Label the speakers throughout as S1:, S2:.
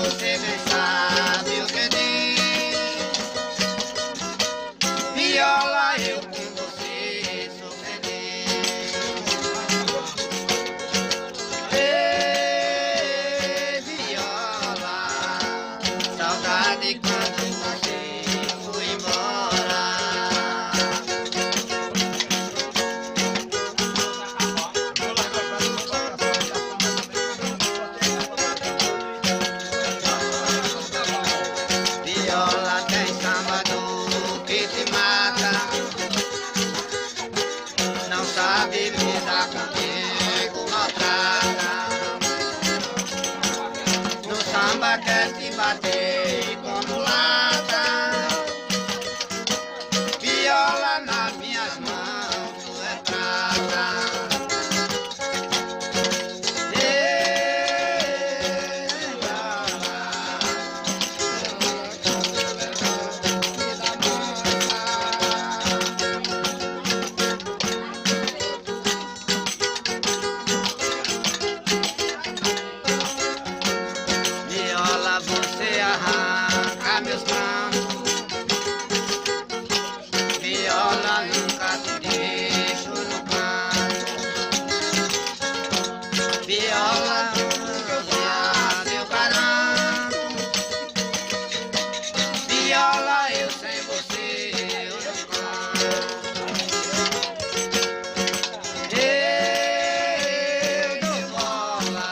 S1: você bem sabe o que diz. Viola, eu com você sou feliz. Ei, viola, saudade quando você foi embora. Viola, tem samba do que te mata. Não sabe lidar comigo, maltrata. No samba quer te bater como lata. Viola, nas minhas mãos tu é prata. Ei, viola, viola, você arranca meus prantos. Viola, nunca te deixo no canto. Viola, meu garanto. Viola, eu sem você eu não canto. Eu dou bola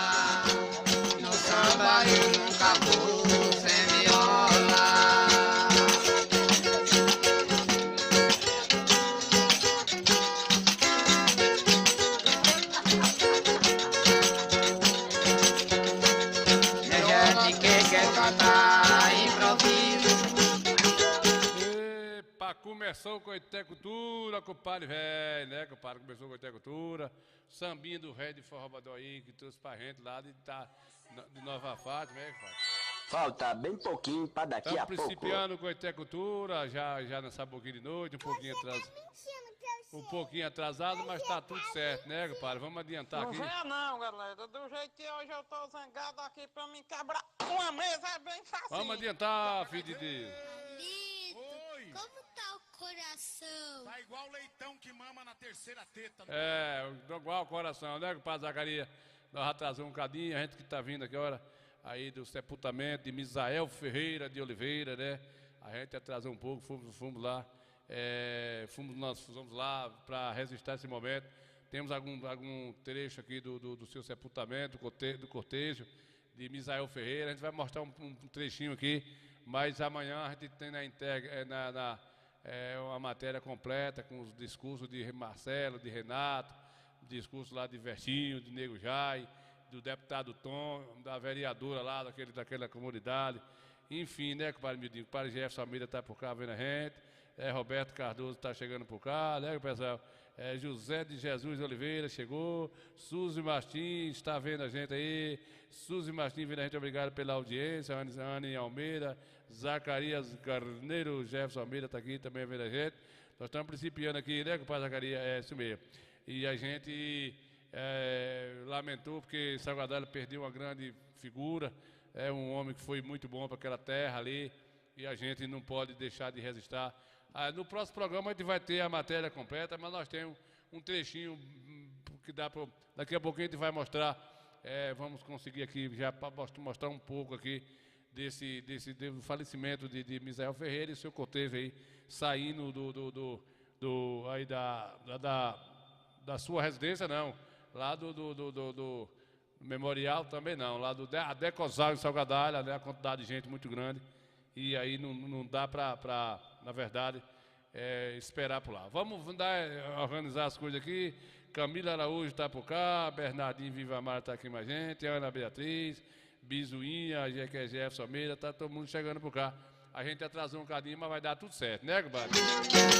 S1: no samba, eu nunca vou sem viola. Tem gente que quer cantar improviso.
S2: Epa, começou com a Cultura, compadre velho, né, compadre? Começou com a Cultura, sambinha do velho de Forrobadó aí, que trouxe pra gente lá de Nova Fátima, né, compadre?
S3: Falta bem pouquinho para daqui a
S2: Estamos
S3: pouco.
S2: principiando com a Cultura, já nessa pouquinho de noite, um pouquinho atrasado, mas tá tudo certo, né, compadre? Vamos adiantar
S4: Não
S2: aqui.
S4: venha não, galera. Do jeito que hoje eu tô zangado aqui pra me quebrar uma mesa é bem fácil.
S2: Vamos adiantar, filho de Deus.
S5: Lito,
S6: Oi.
S5: como tá o coração?
S6: Tá igual leitão que mama na terceira teta.
S2: Igual o coração, né, compadre Zacarias? Nós atrasamos um bocadinho, a gente que tá vindo aqui, hora aí do sepultamento de Misael Ferreira de Oliveira, né? A gente atrasou um pouco, fomos lá, nós fomos lá para registrar esse momento. Temos algum trecho aqui do seu sepultamento, do cortejo de Misael Ferreira. A gente vai mostrar um trechinho aqui, mas amanhã a gente tem uma matéria completa com os discursos de Marcelo, de Renato, discurso lá de Vertinho, de Nego Jai, do deputado Tom, da vereadora lá daquela comunidade. Enfim, né, compadre Mildinho? O compadre Jefferson Almeida está por cá vendo a gente. Roberto Cardoso está chegando por cá, né, pessoal? José de Jesus Oliveira chegou. Suzy Martins está vendo a gente aí. Suzy Martins vendo a gente, obrigado pela audiência. Anne Almeida, Zacarias Carneiro, Jefferson Almeida está aqui também vendo a gente. Nós estamos principiando aqui, né, compadre Zacarias? É isso mesmo. E a gente lamentou porque Salgadalho perdeu uma grande figura. É um homem que foi muito bom para aquela terra ali. E a gente não pode deixar de registrar. No próximo programa a gente vai ter a matéria completa, mas nós temos um trechinho que dá para... Daqui a pouquinho a gente vai mostrar, vamos conseguir aqui já para mostrar um pouco aqui do falecimento de Misael Ferreira e seu cortejo aí, saindo aí da sua residência, não, lá do memorial também não, lá do Decosal em Salgadalho, né, a quantidade de gente muito grande. E aí não dá para, na verdade, esperar por lá. Vamos organizar as coisas aqui. Camila Araújo está por cá, Bernardinho Vivamar está aqui com a gente, Ana Beatriz, Bizuinha, Jefferson Almeida, está todo mundo chegando por cá. A gente atrasou um bocadinho, mas vai dar tudo certo, né, compadre?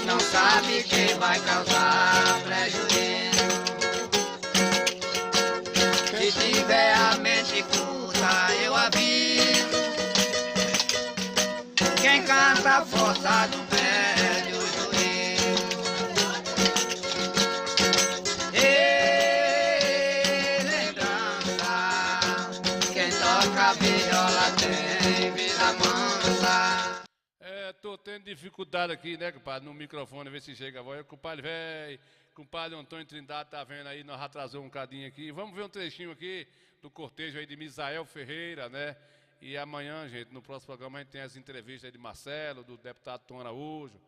S1: Não sabe quem vai causar prejuízo. Se tiver a mente curta, eu aviso. Quem canta forçado perde o juízo. Ei, lembrança, quem toca viola tem mansa.
S2: Tô tendo dificuldade aqui, né, compadre, no microfone, ver se chega a voz. Compadre, velho, compadre Antônio Trindade tá vendo aí, nós atrasamos um bocadinho aqui. Vamos ver um trechinho aqui do cortejo aí de Misael Ferreira, né? E amanhã, gente, no próximo programa a gente tem as entrevistas aí de Marcelo, do deputado Tom Araújo,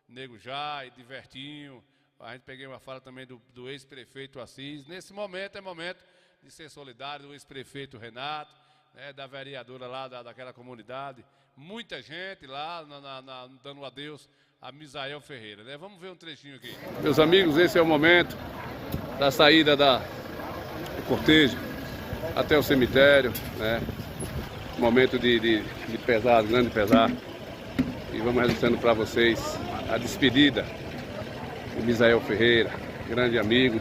S2: Nego Jai, de Vertinho. A gente peguei uma fala também do ex-prefeito Assis. Nesse momento é momento de ser solidário do ex-prefeito Renato, né, da vereadora lá daquela comunidade. Muita gente lá dando adeus a Misael Ferreira, né? Vamos ver um trechinho aqui. Meus amigos, esse é o momento da saída do cortejo até o cemitério, né? Momento de pesar, grande pesar. E vamos registrando para vocês a despedida de Misael Ferreira, grande amigo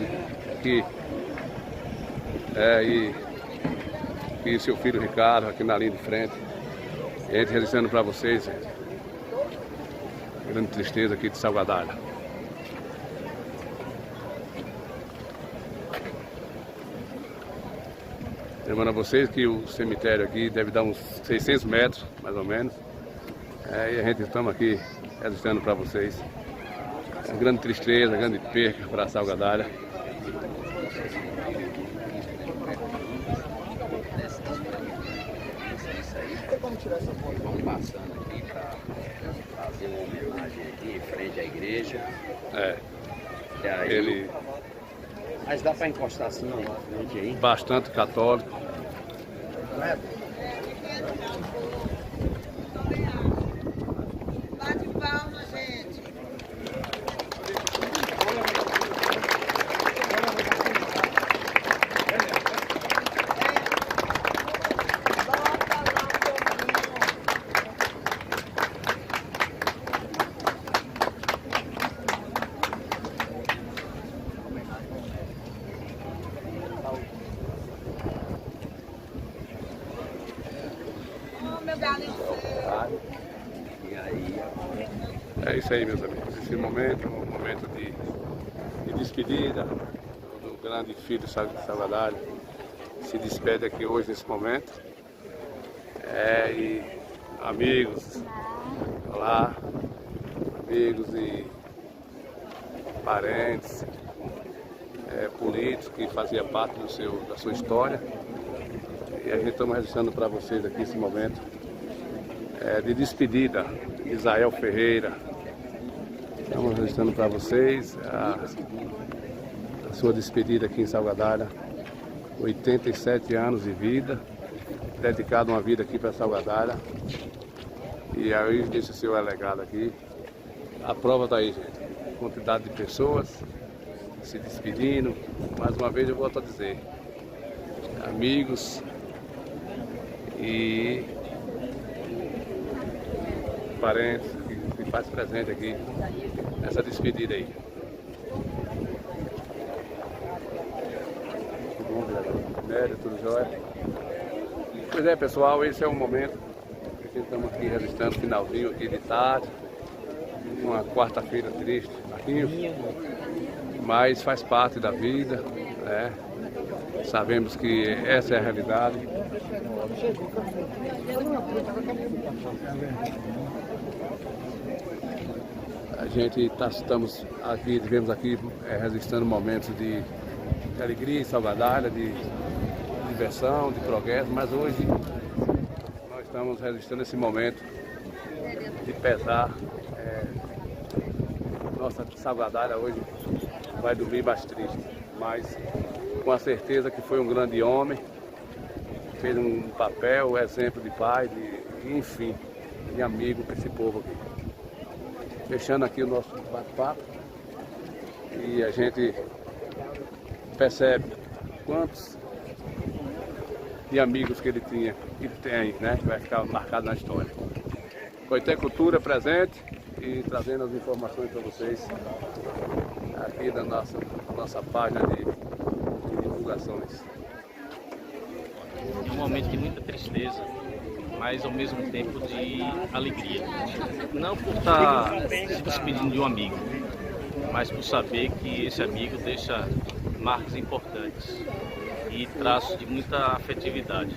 S2: que e seu filho Ricardo aqui na linha de frente. E a gente registrando para vocês, gente. Grande tristeza aqui de Salgadalha. Lembrando a vocês que o cemitério aqui deve dar uns 600 metros, mais ou menos. E a gente estamos aqui registrando para vocês. É uma grande tristeza, grande perca para Salgadalha.
S3: Vamos passando aqui para fazer uma homenagem aqui em frente à igreja. E aí, mas dá para encostar assim na frente aí?
S2: Bastante católico.
S4: Bate palma, gente.
S3: E aí?
S2: É isso aí, meus amigos. Esse momento é um momento de despedida do grande filho de Salgadalha. Se despede aqui hoje nesse momento. E amigos, olá, amigos e parentes, políticos que faziam parte da sua história. E a gente estamos registrando para vocês aqui esse momento de despedida de Misael Ferreira. Estamos registrando para vocês a sua despedida aqui em Salgadalha. 87 anos de vida, dedicado uma vida aqui para Salgadalha. E aí deixa o seu legado aqui. A prova está aí, gente. Quantidade de pessoas se despedindo. Mais uma vez eu volto a dizer, amigos e parentes que faz presente aqui nessa despedida aí. Tudo bom, Médio, tudo jóia? Pois é, pessoal, esse é o momento que estamos aqui registrando, finalzinho aqui de tarde, uma quarta-feira triste, mas faz parte da vida, né? Sabemos que essa é a realidade. A gente estamos aqui, tivemos aqui registrando momentos de alegria em Salgadalha, de diversão, de progresso, mas hoje nós estamos registrando esse momento de pesar. Nossa Salgadalha hoje vai dormir mais triste, mas com a certeza que foi um grande homem, fez um papel, exemplo de pai, enfim, de amigo para esse povo aqui. Fechando aqui o nosso bate-papo, e a gente percebe quantos de amigos que ele tinha, que tem, né, que vai ficar marcado na história. Coité Cultura presente e trazendo as informações para vocês aqui da nossa página de divulgações.
S7: É um momento de muita tristeza, mas ao mesmo tempo de alegria. Não por estar se despedindo de um amigo, mas por saber que esse amigo deixa marcas importantes. e traços de muita afetividade.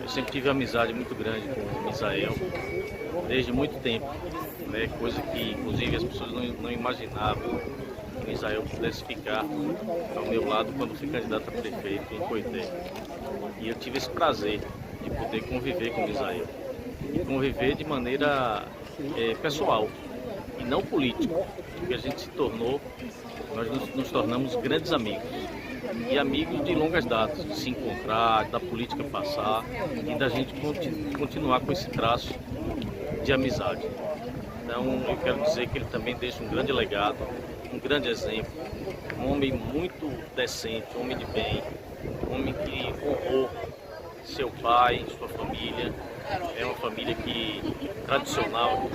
S7: Eu sempre tive amizade muito grande com o Misael, desde muito tempo, né? Coisa que inclusive as pessoas não imaginavam que o Misael pudesse ficar ao meu lado quando fui candidato a prefeito em Coité. E eu tive esse prazer de poder conviver com o Misael, e conviver de maneira pessoal e não política, porque a gente se tornou, nós nos tornamos grandes amigos. E amigos de longas datas, de se encontrar, da política passar e da gente continuar com esse traço de amizade. Então eu quero dizer que ele também deixa um grande legado, um grande exemplo, um homem muito decente, um homem de bem, um homem que honrou seu pai, sua família. É uma família tradicional,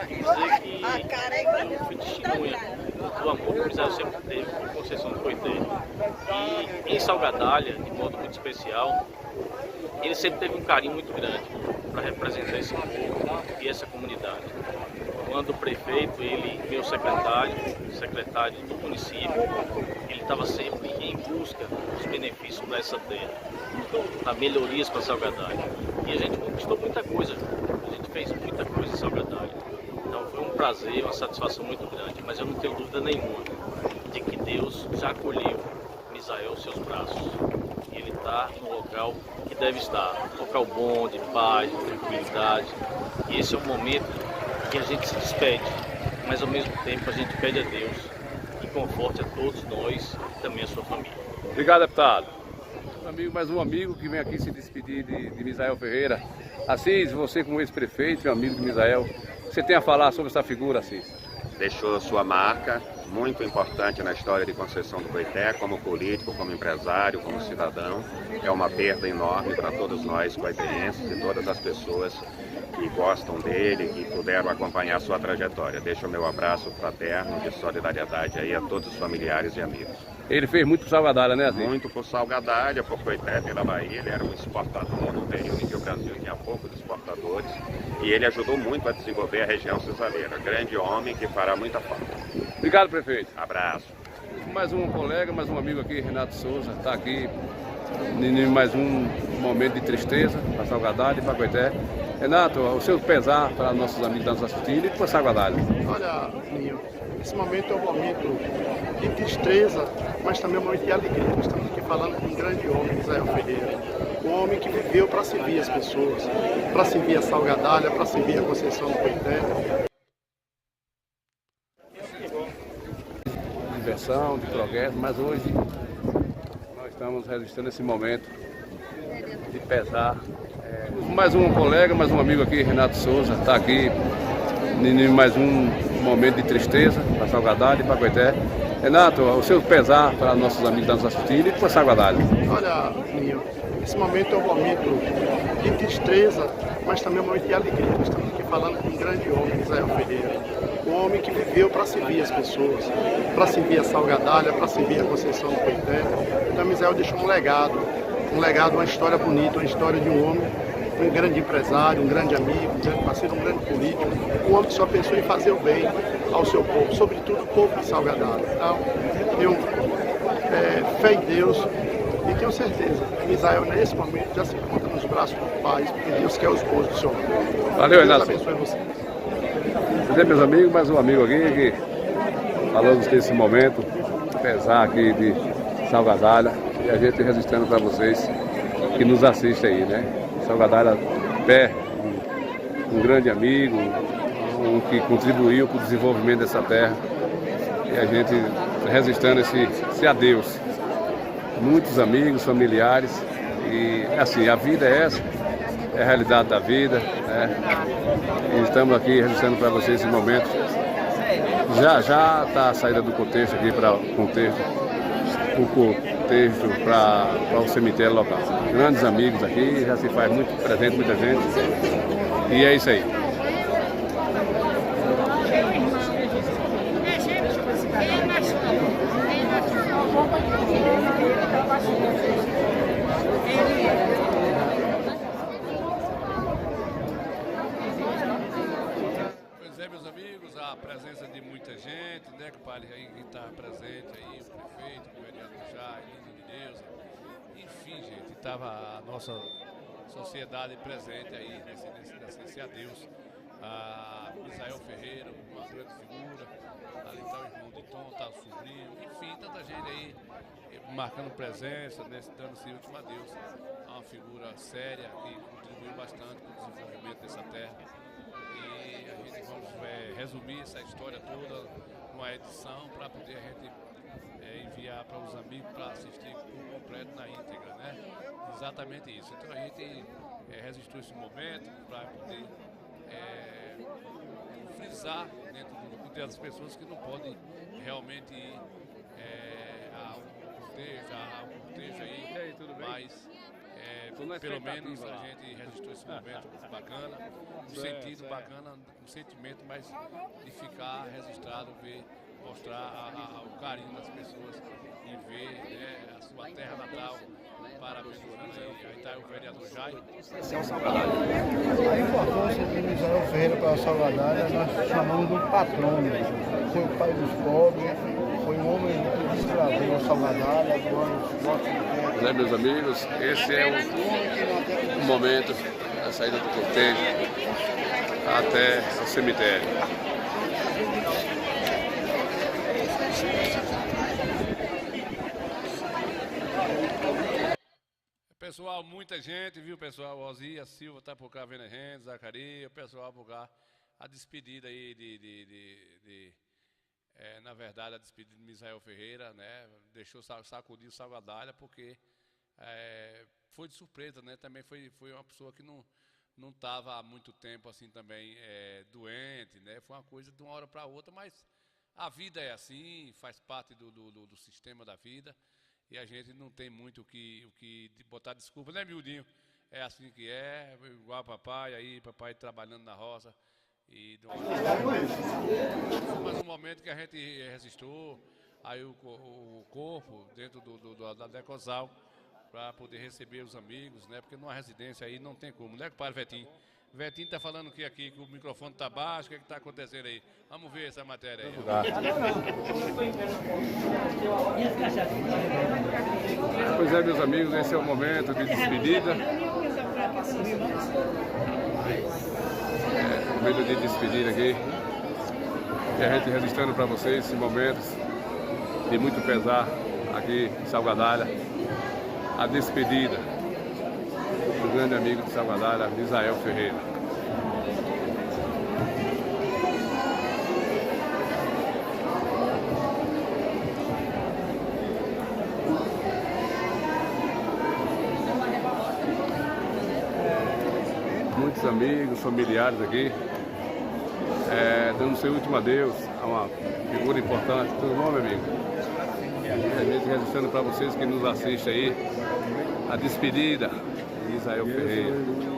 S7: dizer que eu fui testemunha do amor que o Misael sempre teve com Conceição do Coité. E em Salgadalha, de modo muito especial, ele sempre teve um carinho muito grande para representar esse povo e essa comunidade. Quando o prefeito, ele, meu secretário do município, ele estava sempre em busca dos benefícios para essa terra, para melhorias para Salgadalha. E a gente conquistou muita coisa, a gente fez muita coisa em Salgadalha. Então foi um prazer, uma satisfação muito grande, mas eu não tenho dúvida nenhuma de que Deus já acolheu Misael aos seus braços. E ele está no local que deve estar, um local bom, de paz, de tranquilidade. E esse é o momento que a gente se despede, mas ao mesmo tempo a gente pede a Deus que conforte a todos nós e também a sua família.
S2: Obrigado, deputado. Mais um amigo que vem aqui se despedir de Misael Ferreira. Assis, você como ex-prefeito e amigo de Misael, você tem a falar sobre essa figura, Assis?
S8: Deixou sua marca muito importante na história de Conceição do Coité, como político, como empresário, como cidadão. É uma perda enorme para todos nós coitéenses e todas as pessoas que gostam dele, que puderam acompanhar sua trajetória. Deixo o meu abraço fraterno de solidariedade aí a todos os familiares e amigos.
S2: Ele fez muito por Salgadalha, né, Assis?
S8: Muito por Salgadalha, por Coité, pela Bahia. Ele era um exportador no período em que o Brasil tinha poucos exportadores. E ele ajudou muito a desenvolver a região cisaleira. Grande homem que fará muita falta.
S2: Obrigado, prefeito.
S8: Abraço.
S2: Mais um colega, mais um amigo aqui, Renato Souza, está aqui em mais um momento de tristeza para Salgadalha e para Coité. Renato, o seu pesar para nossos amigos que estão nos assistindo e para Salgadalha.
S9: Olha, Ninho, esse momento é um momento de tristeza, mas também é um momento de alegria. Nós estamos aqui falando com um grande homem, Misael Ferreira. Um homem que viveu para servir as pessoas, para servir a Salgadalha, para servir a Conceição do Coité.
S2: De diversão, de progresso, mas hoje nós estamos registrando esse momento de pesar. Mais um colega, mais um amigo aqui, Renato Souza, está aqui em mais um momento de tristeza para Salgadalha e para Coité. Renato, o seu pesar para nossos amigos que estão nos assistindo e para Salgadalha.
S9: Olha, Ninho, esse momento é um momento de tristeza, mas também é um momento de alegria. Nós estamos aqui falando com um grande homem, Misael Ferreira. Um homem que viveu para servir as pessoas, para servir a Salgadalha, para servir a Conceição do Coité. Então, Misael deixou um legado, uma história bonita, uma história de um homem, um grande empresário, um grande amigo, um grande parceiro, um grande político, um homem que só pensou em fazer o bem ao seu povo, sobretudo o povo de Salgadalha. Então, tenho fé em Deus e tenho certeza que Misael, nesse momento, já se encontra nos braços do Pai, porque Deus quer os bons do seu povo.
S2: Valeu, Renato.
S9: Deus abençoe vocês.
S2: Pois é, meus amigos, mais um amigo aqui que falamos desse momento, pesar aqui de Salgadalha, e a gente registrando para vocês que nos assistem aí, né? Salgadalha perde um grande amigo, um que contribuiu para o desenvolvimento dessa terra, e a gente registrando esse adeus. Muitos amigos, familiares, e assim, a vida é essa, é a realidade da vida, né? E estamos aqui registrando para vocês esse momento. Já está a saída do contexto aqui para o contexto para o cemitério local. Grandes amigos aqui, já se faz muito presente, muita gente. E é isso aí. Pois é, meus amigos, a presença de muita gente, né, que está presente aí, o prefeito, o vereador Jair, Neuza. Enfim, gente, estava a nossa sociedade presente aí nesse adeus. A Misael Ferreira, uma grande figura. Ali está o irmão de Tom, está o sobrinho. Enfim, tanta gente aí marcando presença, dando esse último adeus a uma figura séria que contribuiu bastante para o desenvolvimento dessa terra. E a gente vamos resumir essa história toda numa edição para poder a gente enviar para os amigos para assistir por completo na íntegra, né? Exatamente isso. Então a gente registrou esse momento para poder frisar dentro das pessoas que não podem realmente ir a um cortejo aí, tudo bem? Mas pelo menos a gente registrou esse momento bacana, um sentido bacana, um sentimento mais de ficar registrado, ver, mostrar o carinho das pessoas e ver, né, a sua terra natal. Parabéns, aí está o vereador Jair.
S10: A importância de Misael Ferreira para a Salvadalha, nós chamamos de um patrono. Foi o pai dos pobres, foi um homem que desbravou a Salvadalha,
S11: Meus amigos, esse é o momento da saída do cortejo até o cemitério.
S2: Pessoal, muita gente, viu, pessoal? Ozia Silva tá por cá vendo a gente, Zacarias, o pessoal por cá. A despedida aí na verdade, a despedida de Misael Ferreira, né? Deixou sacudir o Salvadalha, porque foi de surpresa, né? Também foi uma pessoa que não estava há muito tempo assim também doente, né? Foi uma coisa de uma hora para outra, mas a vida é assim, faz parte do sistema da vida. E a gente não tem muito o que botar desculpa, né, miudinho? É assim que é, igual papai, aí papai trabalhando na roça. Mas no momento que a gente registrou, aí o corpo dentro da Decosal, para poder receber os amigos, né? Porque numa residência aí não tem como, né, compadre Vetinho? Vetinho está falando aqui que o microfone está baixo, o que está acontecendo aí? Vamos ver essa matéria aí.
S11: Pois é, meus amigos, esse é o momento de despedida. Momento de despedida aqui. E a gente registrando para vocês esses momentos de muito pesar aqui em Salvadalha. A despedida do grande amigo de Salvadalha, Misael Ferreira. Muitos amigos, familiares aqui, dando seu último adeus a uma figura importante. Tudo bom, meu amigo? A gente registrando para vocês que nos assistem aí, a despedida de Misael Ferreira.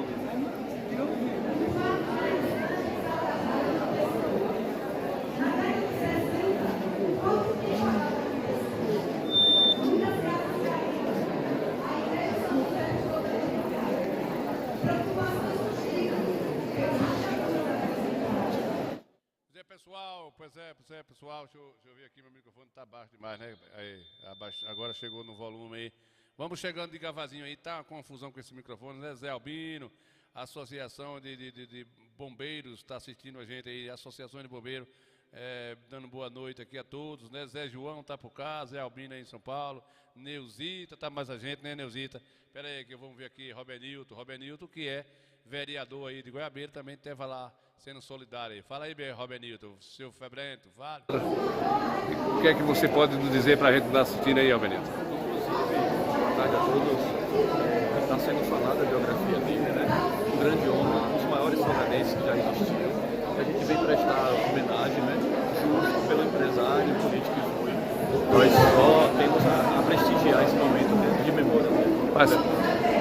S2: Pessoal, deixa eu ver aqui, meu microfone está baixo demais, né? Aí, agora chegou no volume aí. Vamos chegando de gavazinho aí, tá uma confusão com esse microfone, né? Zé Albino, Associação de Bombeiros está assistindo a gente aí, Associação de Bombeiros, dando boa noite aqui a todos, né? Zé João tá por cá, Zé Albino aí em São Paulo, Neuzita, tá mais a gente, né, Neuzita? Espera aí que vamos ver aqui, Robenilton, que é vereador aí de Goiabeira, também esteve lá sendo solidário aí. Fala aí, Robenilton, seu Febrento, vale?
S11: O que é que você pode nos dizer para a gente que está assistindo aí, Robenilton?
S12: Boa tarde a todos. Está sendo falada a biografia dele, né? Um grande homem, um dos maiores salvadenses que já existiu. A gente vem prestar homenagem, né? Justo pelo empresário e político que foi. Nós só temos a prestigiar esse momento de memória.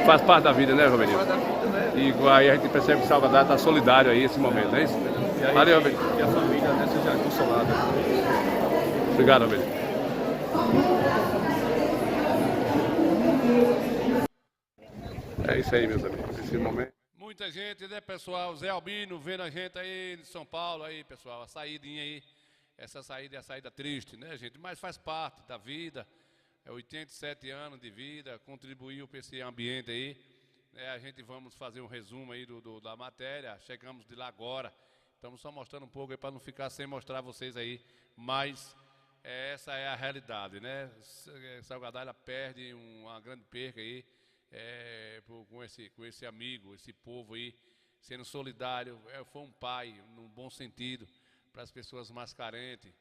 S11: Faz parte da vida, né, Robenilton?
S12: Faz parte da vida, né?
S11: E aí a gente percebe que o Salvador está solidário aí nesse momento, é isso? Valeu, Robenilton.
S12: E a família, né, seja consolada.
S11: Obrigado, Robenilton. É isso aí, meus amigos, esse momento.
S2: Muita gente, né, pessoal? Zé Albino vendo a gente aí de São Paulo, aí, pessoal, a saídinha aí. Essa saída é a saída triste, né, gente? Mas faz parte da vida. 87 anos de vida, contribuiu para esse ambiente aí. A gente vamos fazer um resumo aí da matéria, chegamos de lá agora, estamos só mostrando um pouco aí para não ficar sem mostrar vocês aí, mas essa é a realidade, né? Salgadalha perde uma grande perca aí, com esse amigo, esse povo aí, sendo solidário, foi um pai, num bom sentido, para as pessoas mais carentes.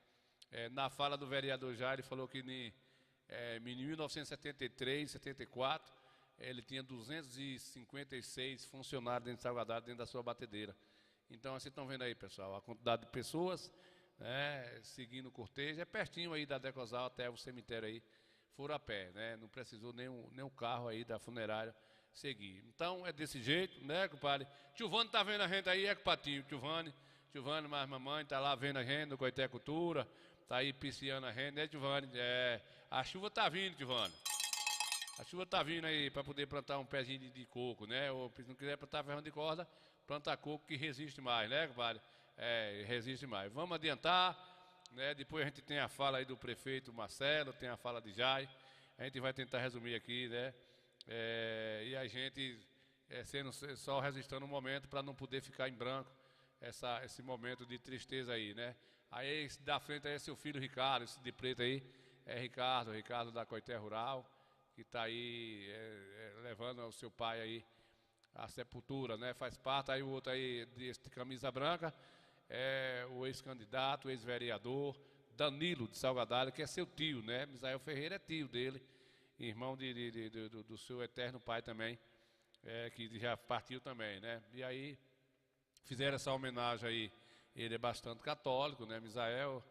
S2: Na fala do vereador Jair, ele falou que em 1973, 74, ele tinha 256 funcionários dentro de Salgadalha, dentro da sua batedeira. Então, vocês estão vendo aí, pessoal, a quantidade de pessoas, né, seguindo o cortejo, é pertinho aí da Decosal até o cemitério aí, foram a pé, né, não precisou nem o carro aí da funerária seguir. Então, é desse jeito, né, compadre? Tchuvane tá vendo a gente aí, compadrinho, Tchuvane, mas mamãe tá lá vendo a gente no Coité Cultura, tá aí pisciando a gente, né, Tchuvane? A chuva tá vindo, Tchuvane. A chuva tá vindo aí para poder plantar um pezinho de coco, né? Ou se não quiser plantar ferrão de corda, planta coco que resiste mais, né, compadre? Resiste mais. Vamos adiantar, né? Depois a gente tem a fala aí do prefeito Marcelo, tem a fala de Jai. A gente vai tentar resumir aqui, né? E a gente sendo só registrando um momento para não poder ficar em branco esse momento de tristeza aí, né? Aí esse da frente aí é seu filho Ricardo, esse de preto aí é Ricardo da Coité Rural, que está aí levando o seu pai aí à sepultura, né? Faz parte. Aí o outro aí de camisa branca é o ex-candidato, o ex-vereador Danilo de Salgadalha, que é seu tio, né? Misael Ferreira é tio dele, irmão do seu eterno pai também, que já partiu também, né? E aí fizeram essa homenagem aí. Ele é bastante católico, né? Misael,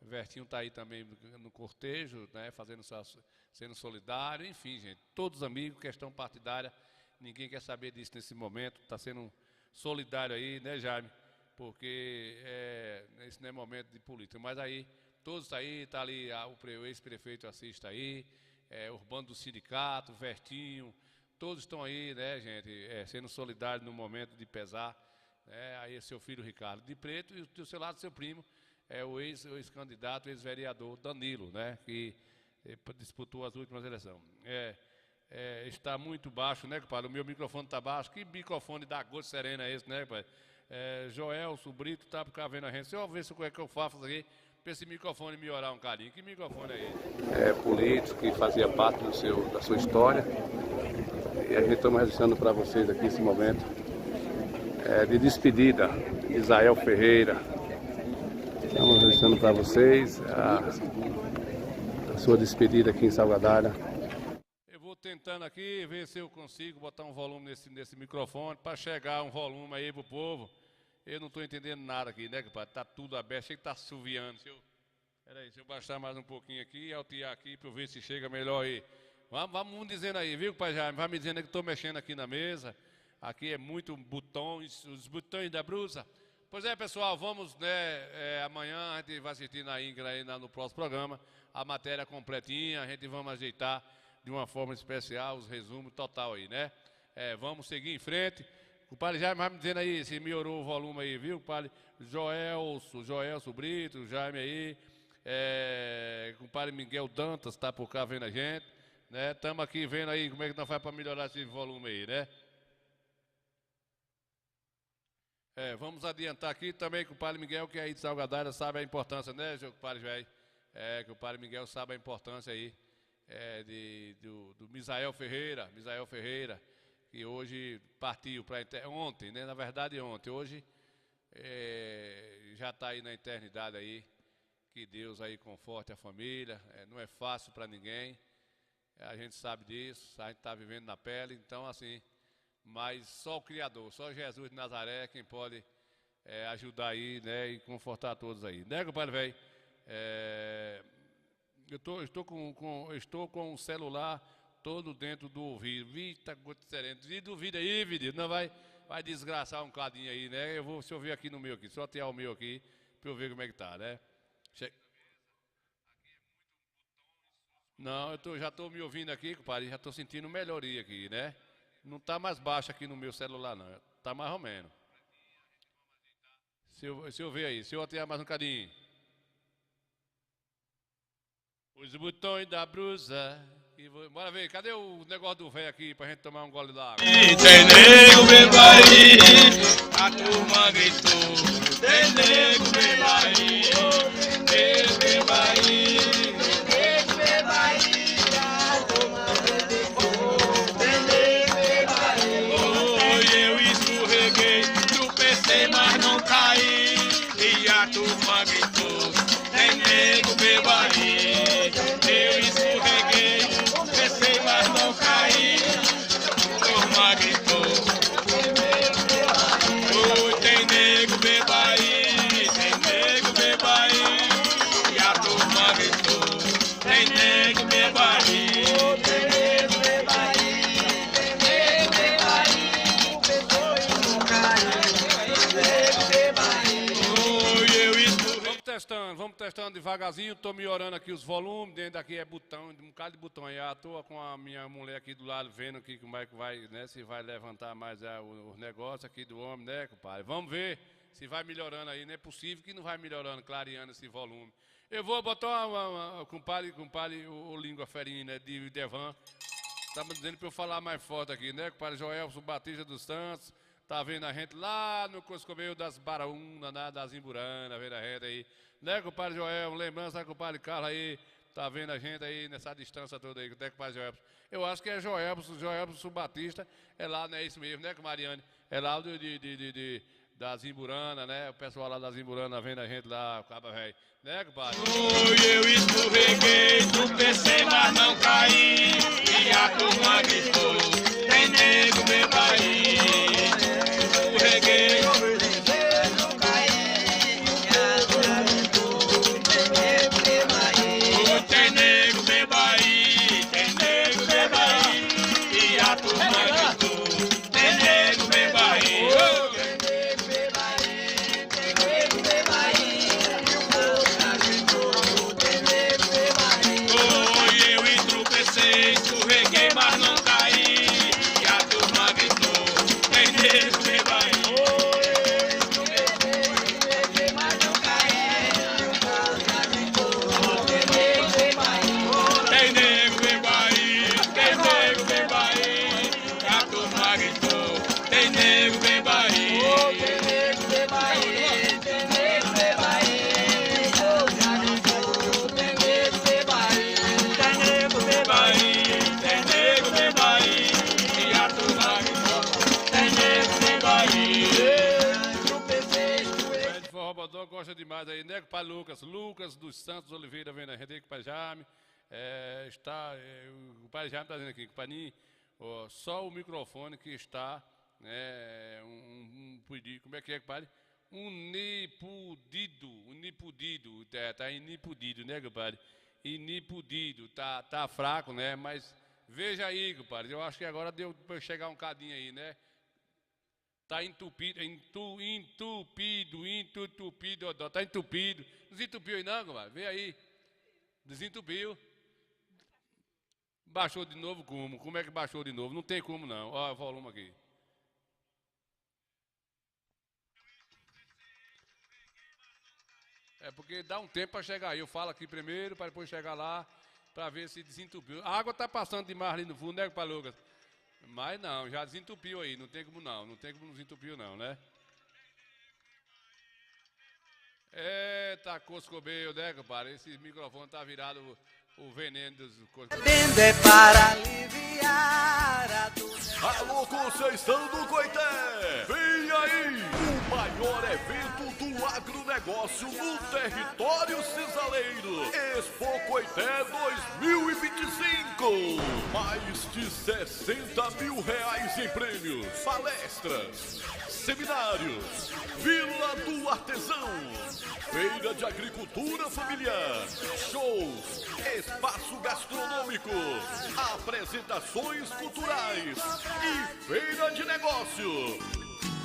S2: Vertinho está aí também no cortejo, né? Sendo solidário, enfim, gente, todos amigos, questão partidária, ninguém quer saber disso nesse momento, está sendo solidário aí, né, Jaime? Porque esse não é momento de política, mas aí, todos aí, está ali, o ex-prefeito assiste aí, Urbano do Sindicato, Vertinho, todos estão aí, né, gente, sendo solidários no momento de pesar, né? Aí é seu filho Ricardo de preto e do seu lado seu primo, o ex-candidato, ex-vereador Danilo, né, que disputou as últimas eleições. Está muito baixo, né, compadre? O meu microfone está baixo. Que microfone da Gosto Serena é esse, né, compadre? Joelso Brito está por cá vendo a gente. Deixa eu ver se é que eu faço aqui para esse microfone melhorar um carinho. Que microfone é esse?
S11: Político que fazia parte da sua história. E a gente estamos registrando para vocês aqui esse momento de despedida de Israel Ferreira. Estamos registrando para vocês a sua despedida aqui em Salgadalha.
S2: Eu vou tentando aqui ver se eu consigo botar um volume nesse microfone para chegar um volume aí pro povo. Eu não estou entendendo nada aqui, né, compadre? Tá tudo aberto, achei que tá assoviando. Peraí, se eu baixar mais um pouquinho aqui e altear aqui para eu ver se chega melhor aí. Vamos dizendo aí, viu, pai Jaime? Vai me dizendo que estou mexendo aqui na mesa. Aqui é muito botões, os botões da brusa. Pois é, pessoal, vamos, né, amanhã a gente vai assistir na Ingra aí no próximo programa, a matéria completinha, a gente vamos ajeitar de uma forma especial os resumos total aí, né? Vamos seguir em frente. O padre Jaime vai me dizendo aí se melhorou o volume aí, viu, padre? Joelso Brito, Jaime aí, o padre Miguel Dantas está por cá vendo a gente, né? Estamos aqui vendo aí como é que nós faz para melhorar esse volume aí, né? Vamos adiantar aqui também que o padre Miguel, que é aí de Salgadalha, sabe a importância, né, padre velho? Que o padre Miguel sabe a importância aí do Misael Ferreira, que hoje partiu para ontem, né? Na verdade ontem, hoje já está aí na eternidade aí, que Deus aí conforte a família, não é fácil para ninguém, a gente sabe disso, a gente está vivendo na pele, então assim, mas só o Criador, só Jesus de Nazaré é quem pode ajudar aí, né, e confortar todos aí, né, compadre velho? Eu estou com o celular todo dentro do ouvido. Vita, gota sereno. E duvida aí, vídeo. Não vai desgraçar um cadinho aí, né? Se eu ver aqui no meu aqui, só atear o meu aqui, para eu ver como é que tá, né? Não, já estou me ouvindo aqui, compadre, já estou sentindo melhoria aqui, né? Não está mais baixo aqui no meu celular, não. Está mais ou menos. Se eu ver aí, se eu atear mais um cadinho. Os botões da brusa. Bora ver, cadê o negócio do velho aqui pra gente tomar um gole d'água?
S1: Tem nego beba aí, a turma gritou. Tem nego beba aí, beba aí. Tem nego beba aí, a turma gritou. Tem nego beba aí. Oi, eu escorreguei, tropecei, mas não caí. E a turma gritou. Tem nego beba aí, eu escorreguei. Pensei, mas não caí. Turma gritou. Oh, tem nego beba aí, tem nego beba aí. E a turma gritou. Tem nego beba aí, tem nego beba aí. Tem nego beba aí, o pessoal não cai. Tem nego beba aí. Oh, eu escorreguei.
S2: Vamos testando devagarzinho, tô melhorando aqui os volumes, dentro daqui é botão, um bocado de botão aí, à toa com a minha mulher aqui do lado, vendo aqui como é que vai, né, se vai levantar mais o negócio aqui do homem, né, compadre? Vamos ver se vai melhorando aí, não é possível que não vai melhorando, clareando esse volume. Eu vou botar compadre, o língua ferinha, né, de Devan, tá me dizendo pra eu falar mais forte aqui, né, compadre Joelson Batista dos Santos, tá vendo a gente lá no Coscomeio das Baraúna, das Imburanas, vendo a gente aí. Né, compadre Joel, lembrança, compadre Carlos aí, tá vendo a gente aí nessa distância toda aí, né, compadre Joel? Eu acho que é Joelson Batista, é lá, não é isso mesmo, né, Mariane? É lá das Imburanas, né, o pessoal lá das Imburanas vendo a gente lá, caba velho, né, compadre?
S1: Oi, eu escorreguei, tropecei, mas não caí. E a turma gritou, tem nego beba aí. Escorreguei, não caí. E a turma gritou, tem nego beba aí. Tem nego beba aí, tem nego beba aí. E a turma gritou, tem nego beba aí. Tem nego beba aí, tem nego beba aí. E o povo gritou, tem nego beba aí. Oi, eu entropecei, escorreguei, mas não caí. E a turma gritou, tem nego beba aí.
S2: Gosta demais aí, né, para Lucas dos Santos Oliveira vendo a gente aí, compadre Jaime, o compadre Jaime está dizendo aqui, compadre, só o microfone que está, né, pedido, como é que é, compadre? Unipudido, tá inipudido, né, compadre? Inipudido, tá fraco, né, mas veja aí, compadre, eu acho que agora deu para chegar um cadinho aí, né? Tá entupido, tá entupido. Desentupiu aí não, compadre? Vê aí. Desentupiu. Baixou de novo como? Como é que baixou de novo? Não tem como não. Olha o volume aqui. É porque dá um tempo para chegar aí. Eu falo aqui primeiro, para depois chegar lá, para ver se desentupiu. A água tá passando demais ali no fundo, né, compadre Lucas? Mas não, já desentupiu aí, não tem como não tem como desentupiu não, né? Eita, Coscobeio, né, compadre? Esse microfone tá virado o veneno dos
S1: Bebendo é para aliviar a dor.
S13: Alô, Conceição do Coité! Vem aí! O maior evento do agronegócio no território cisaleiro. Expo Coité 2025. Mais de 60 mil reais em prêmios, palestras, seminários, Vila do Artesão, feira de agricultura familiar, shows, espaço gastronômico, apresentações culturais e feira de negócio.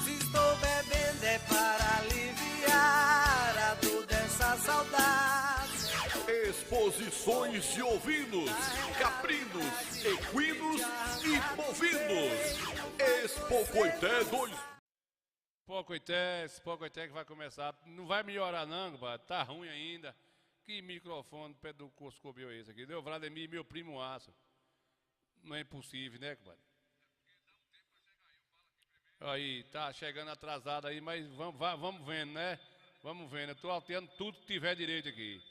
S1: Se estou bebendo é para aliviar a dor dessa saudade.
S13: Exposições de ovinos, caprinos, equinos e bovinos. Expo Coité 2.
S2: Expo Coité que vai começar. Não vai melhorar não, compadre. Tá ruim ainda. Que microfone perto do Coscobel é esse aqui? Deu Vladimir, meu primo Aço. Não é impossível, né, compadre? Aí, tá chegando atrasado aí, mas vamos vendo, né? Vamos vendo. Eu tô alterando tudo que tiver direito aqui.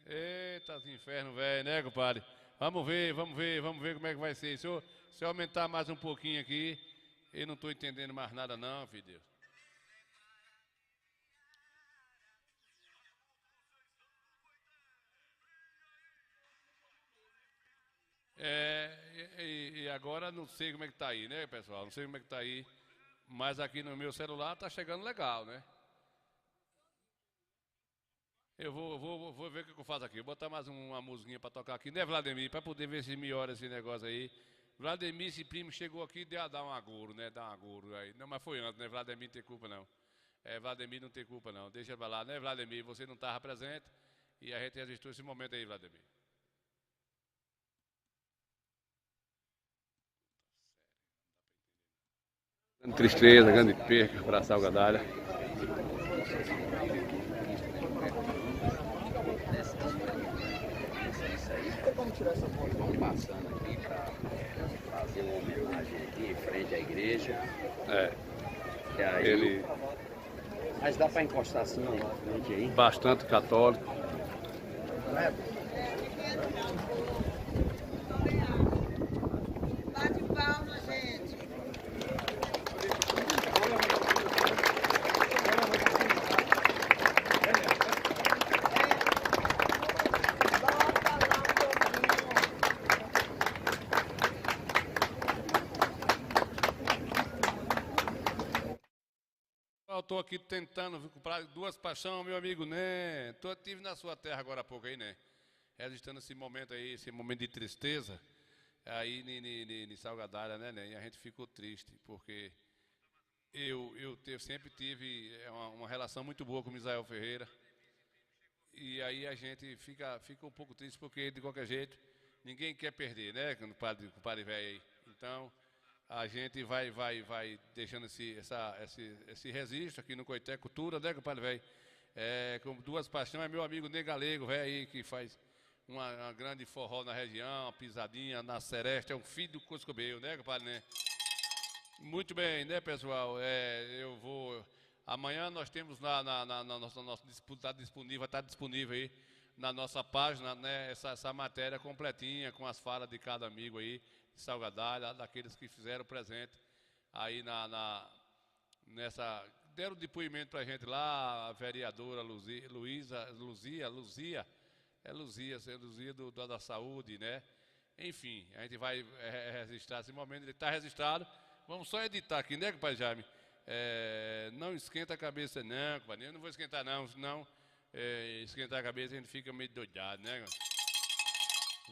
S2: Eita, inferno, velho, né, compadre? Vamos ver como é que vai ser. Se eu aumentar mais um pouquinho aqui, eu não tô entendendo mais nada não, filho de Deus. E agora não sei como é que tá aí, né, pessoal? Não sei como é que tá aí. Mas aqui no meu celular tá chegando legal, né? Eu vou ver o que eu faço aqui. Vou botar mais uma musiquinha para tocar aqui, né, Vladimir? Para poder ver se melhora esse negócio aí. Vladimir, esse primo chegou aqui e deu a dar um agouro, né? Dá um agouro aí. Não, mas foi antes, né? Vladimir não tem culpa, não. Vladimir não tem culpa, não. Deixa pra lá, né, Vladimir? Você não estava presente e a gente registrou esse momento aí, Vladimir.
S11: Grande tristeza, grande perca para a Salgadalha.
S3: Vamos passando aqui para fazer uma homenagem aqui em frente à igreja. E aí, mas dá para encostar assim na frente aí?
S11: Bastante católico.
S14: Bate palma, gente.
S2: Eu estou aqui tentando comprar duas paixões, meu amigo, né? Estive na sua terra agora há pouco aí, né? Registrando esse momento aí, esse momento de tristeza, aí em Salgadalha, né? E a gente ficou triste, porque eu sempre tive uma relação muito boa com o Misael Ferreira. E aí a gente fica um pouco triste, porque de qualquer jeito, ninguém quer perder, né? Com o padre velho aí. Então, a gente vai deixando esse registro aqui no Coité Cultura, né, compadre velho? Com duas paixões, é meu amigo Ney Galego, velho, aí, que faz uma grande forró na região, pisadinha na Sereste, é um filho do Coscobel, né, compadre, né? Muito bem, né, pessoal? Eu vou... Amanhã nós temos lá na nossa disputa, está disponível aí na nossa página, né, essa matéria completinha com as falas de cada amigo aí, de Salgadalha, daqueles que fizeram presente aí deram depoimento pra gente lá, a vereadora Luzia da Saúde, né? Enfim, a gente vai registrar esse momento, ele está registrado. Vamos só editar aqui, né, compadre Jaime? Não esquenta a cabeça não, compadre, eu não vou esquentar não, senão esquentar a cabeça a gente fica meio doidado, né?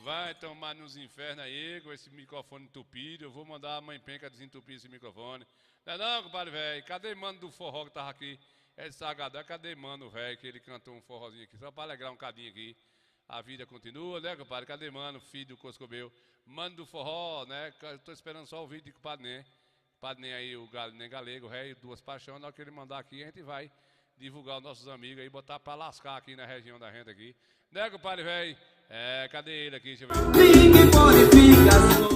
S2: Vai tomar nos infernos aí com esse microfone entupido. Eu vou mandar a mãe penca desentupir esse microfone. Não, compadre velho, cadê mano do forró que tava aqui? É de Salgadalha, cadê mano velho que ele cantou um forrozinho aqui? Só para alegrar um cadinho aqui. A vida continua, né, compadre? Cadê mano, filho do Coscobel? Mano do forró, né? Eu tô esperando só o vídeo de compadre Ney. Compadre Ney aí, o Ney Galego, velho, duas paixões. Na hora que ele mandar aqui, a gente vai divulgar os nossos amigos aí, botar para lascar aqui na região da gente aqui. Né, compadre velho? Cadê ele aqui? Deixa eu ver.
S15: Ninguém pode ficar só.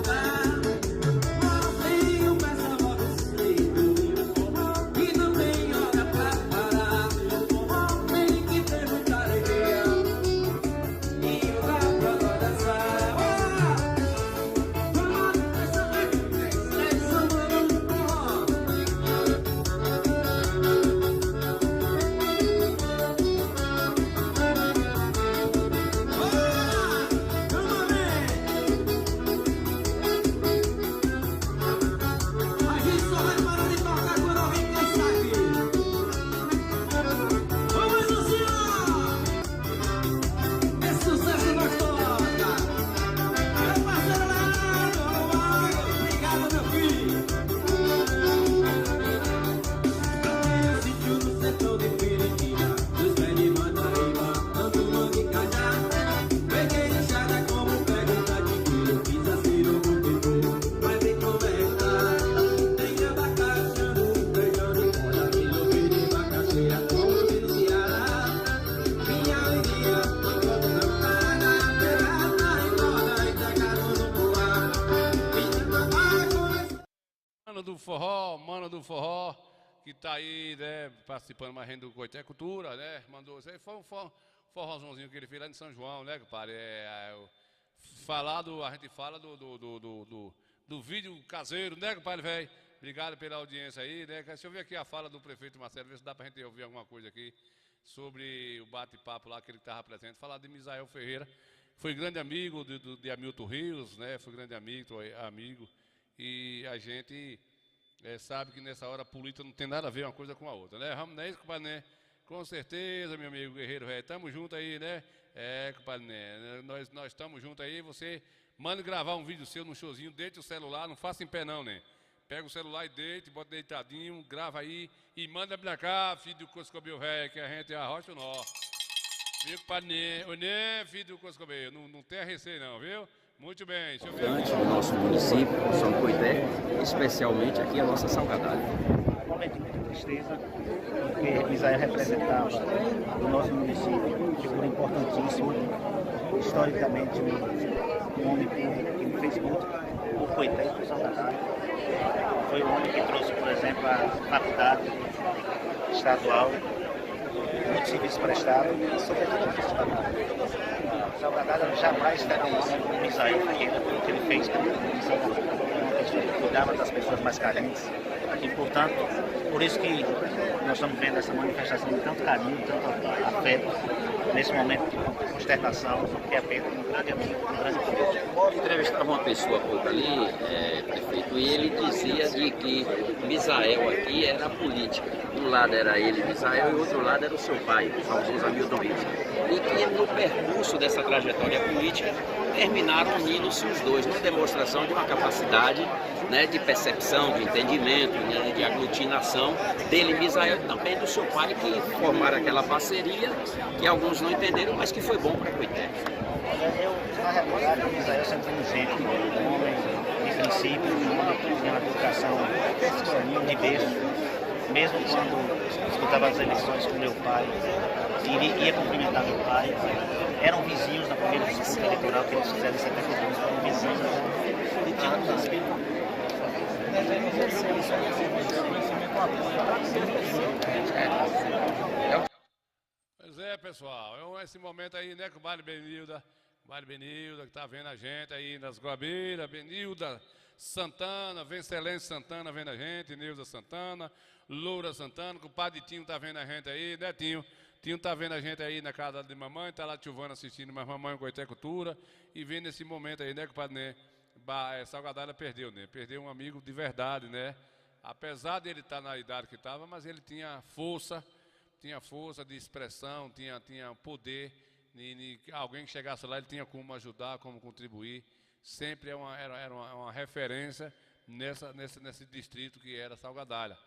S15: Bye.
S2: Mano do Forró, que está aí, né, participando mais do Coité Cultura, né, mandou, isso aí foi um forrozãozinho que ele fez lá em São João, né, compadre, a gente fala do vídeo caseiro, né, compadre, velho, obrigado pela audiência aí, né, deixa eu ver aqui a fala do prefeito Marcelo, ver se dá pra gente ouvir alguma coisa aqui, sobre o bate-papo lá que ele estava presente, falar de Misael Ferreira, foi grande amigo de Hamilton Rios, né, foi grande amigo, e a gente sabe que nessa hora a política não tem nada a ver uma coisa com a outra, né? Vamos, não é isso, compadre, né? Com certeza, meu amigo guerreiro, velho, estamos juntos aí, né? Compadre, né? Nós estamos juntos aí, você manda gravar um vídeo seu no showzinho, deite o celular, não faça em pé não, né? Pega o celular e deite, bota deitadinho, grava aí e manda pra cá, filho do Coscobel, velho, que a gente arrocha o nó. Viu, compadre, né? Filho do Coscobel, não tem receio não, viu? Muito bem, deixa eu ver.
S3: No nosso município, São Coité, especialmente aqui a nossa Salgadalha.
S16: Um momento de muita tristeza, porque Misael representava o nosso município, figura importantíssima, historicamente um homem que fez muito por Coité e por Salgadalha. Foi o homem que trouxe, por exemplo, a faculdade estadual, muitos serviços prestados e sobretudo a festividade. Salgadalha jamais terá um homem como Misael Ferreira, pelo que ele fez pelo Salgadalha. Uma pessoa que cuidava das pessoas mais carentes. E, portanto, por isso que nós estamos vendo essa manifestação de tanto carinho, tanto afeto, nesse momento de consternação, que é a perda de um grande amigo, um grande político.
S3: Eu entrevistava uma pessoa há pouco ali, prefeito, e ele dizia de que Misael aqui era a política. Um lado era ele, Misael, e o outro lado era o seu pai, o saudoso Hamilton Rios. E que no percurso dessa trajetória política terminaram unindo-se os dois, numa demonstração de uma capacidade, né, de percepção, de entendimento, né, de aglutinação dele, Misael, e também do seu pai, que formaram aquela parceria que alguns não entenderam, mas que foi bom para Coité.
S16: Na realidade, o Misael sempre foi um gênio, um homem de princípio, um homem que tinha uma educação de berço. Mesmo quando disputava as eleições com meu pai, ia cumprimentar meu pai, eram vizinhos na primeira disputa eleitoral que eles fizeram em 72, foram vizinhos e tinham um respeito.
S2: Pois é, pessoal, esse momento aí, né, com o Mário Benilda, que tá vendo a gente aí nas Guabeiras, Benilda Santana, Vencelência Santana vendo a gente, Neuza Santana, Loura Santana, que o padre Tinho tá vendo a gente aí, né, Tinho? Tinho tá vendo a gente aí na casa de mamãe, tá lá Tiovana assistindo, mas mamãe Coité Cultura, e vendo esse momento aí, né, que o padre, né, Salgadalha perdeu, né, perdeu um amigo de verdade, né, apesar dele estar na idade que estava, mas ele tinha força de expressão, tinha poder, alguém que chegasse lá, ele tinha como ajudar, como contribuir, sempre era uma referência nesse distrito que era Salgadalha.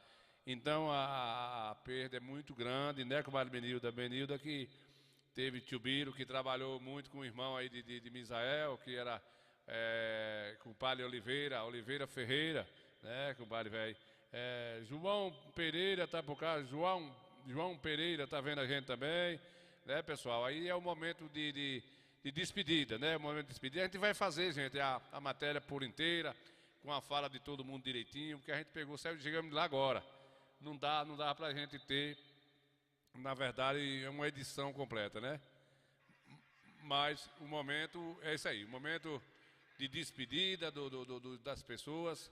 S2: Então a perda é muito grande, né, com a Benilda, que teve tio Biro, que trabalhou muito com o irmão aí de Misael, que era com o padre Oliveira Ferreira, né, com o padre velho. João Pereira tá por cá, João Pereira tá vendo a gente também, né, pessoal? Aí é o momento de despedida, né? O momento de despedida. A gente vai fazer, gente, a matéria por inteira, com a fala de todo mundo direitinho, porque a gente chegamos lá agora. Não dá pra gente ter, na verdade, uma edição completa, né? Mas o momento é isso aí, o momento de despedida das pessoas.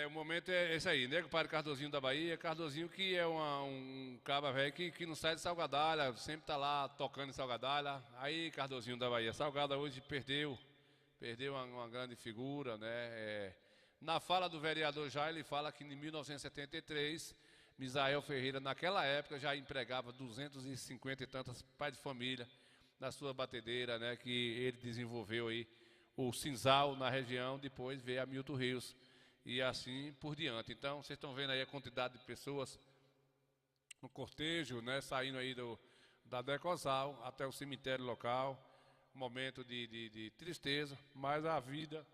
S2: O momento é esse aí, né? O padre Cardozinho da Bahia, Cardozinho que é um cabra velho que não sai de Salgadalha, sempre tá lá tocando em Salgadalha. Aí, Cardozinho da Bahia, Salgadalha hoje perdeu uma grande figura, né? Na fala do vereador já, ele fala que em 1973, Misael Ferreira, naquela época, já empregava 250 e tantas pais de família na sua batedeira, né? Que ele desenvolveu aí o Cinzal na região, depois veio Hamilton Rios. E assim por diante. Então, vocês estão vendo aí a quantidade de pessoas no cortejo, né, saindo aí da Decosal até o cemitério local. Momento de tristeza, mas a vida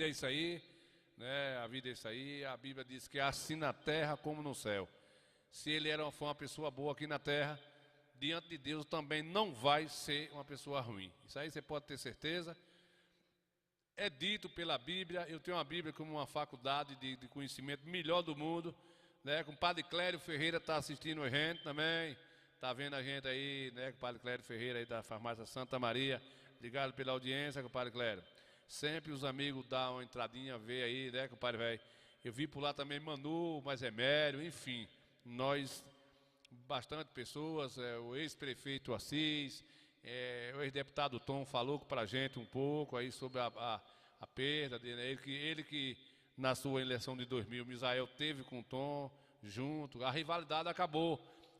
S2: é isso aí, né? A vida é isso aí. A Bíblia diz que é assim na terra como no céu. Se ele foi uma pessoa boa aqui na terra, diante de Deus também não vai ser uma pessoa ruim. Isso aí você pode ter certeza. é dito pela Bíblia. Eu tenho a Bíblia como uma faculdade de conhecimento melhor do mundo, né? Com o Padre Clério Ferreira está assistindo a gente também, está vendo a gente aí, né? Com o Padre Clério Ferreira aí da farmácia Santa Maria. Obrigado pela audiência, compadre Clério. Sempre os amigos dão uma entradinha, ver aí, né, compadre velho. Eu vi por lá também Manu, mais Emério, enfim. Nós, bastante pessoas, o ex-prefeito Assis, o ex-deputado Tom falou para a gente um pouco aí sobre a perda dele. Ele que na sua eleição de 2000, Misael teve com o Tom junto. A rivalidade acabou.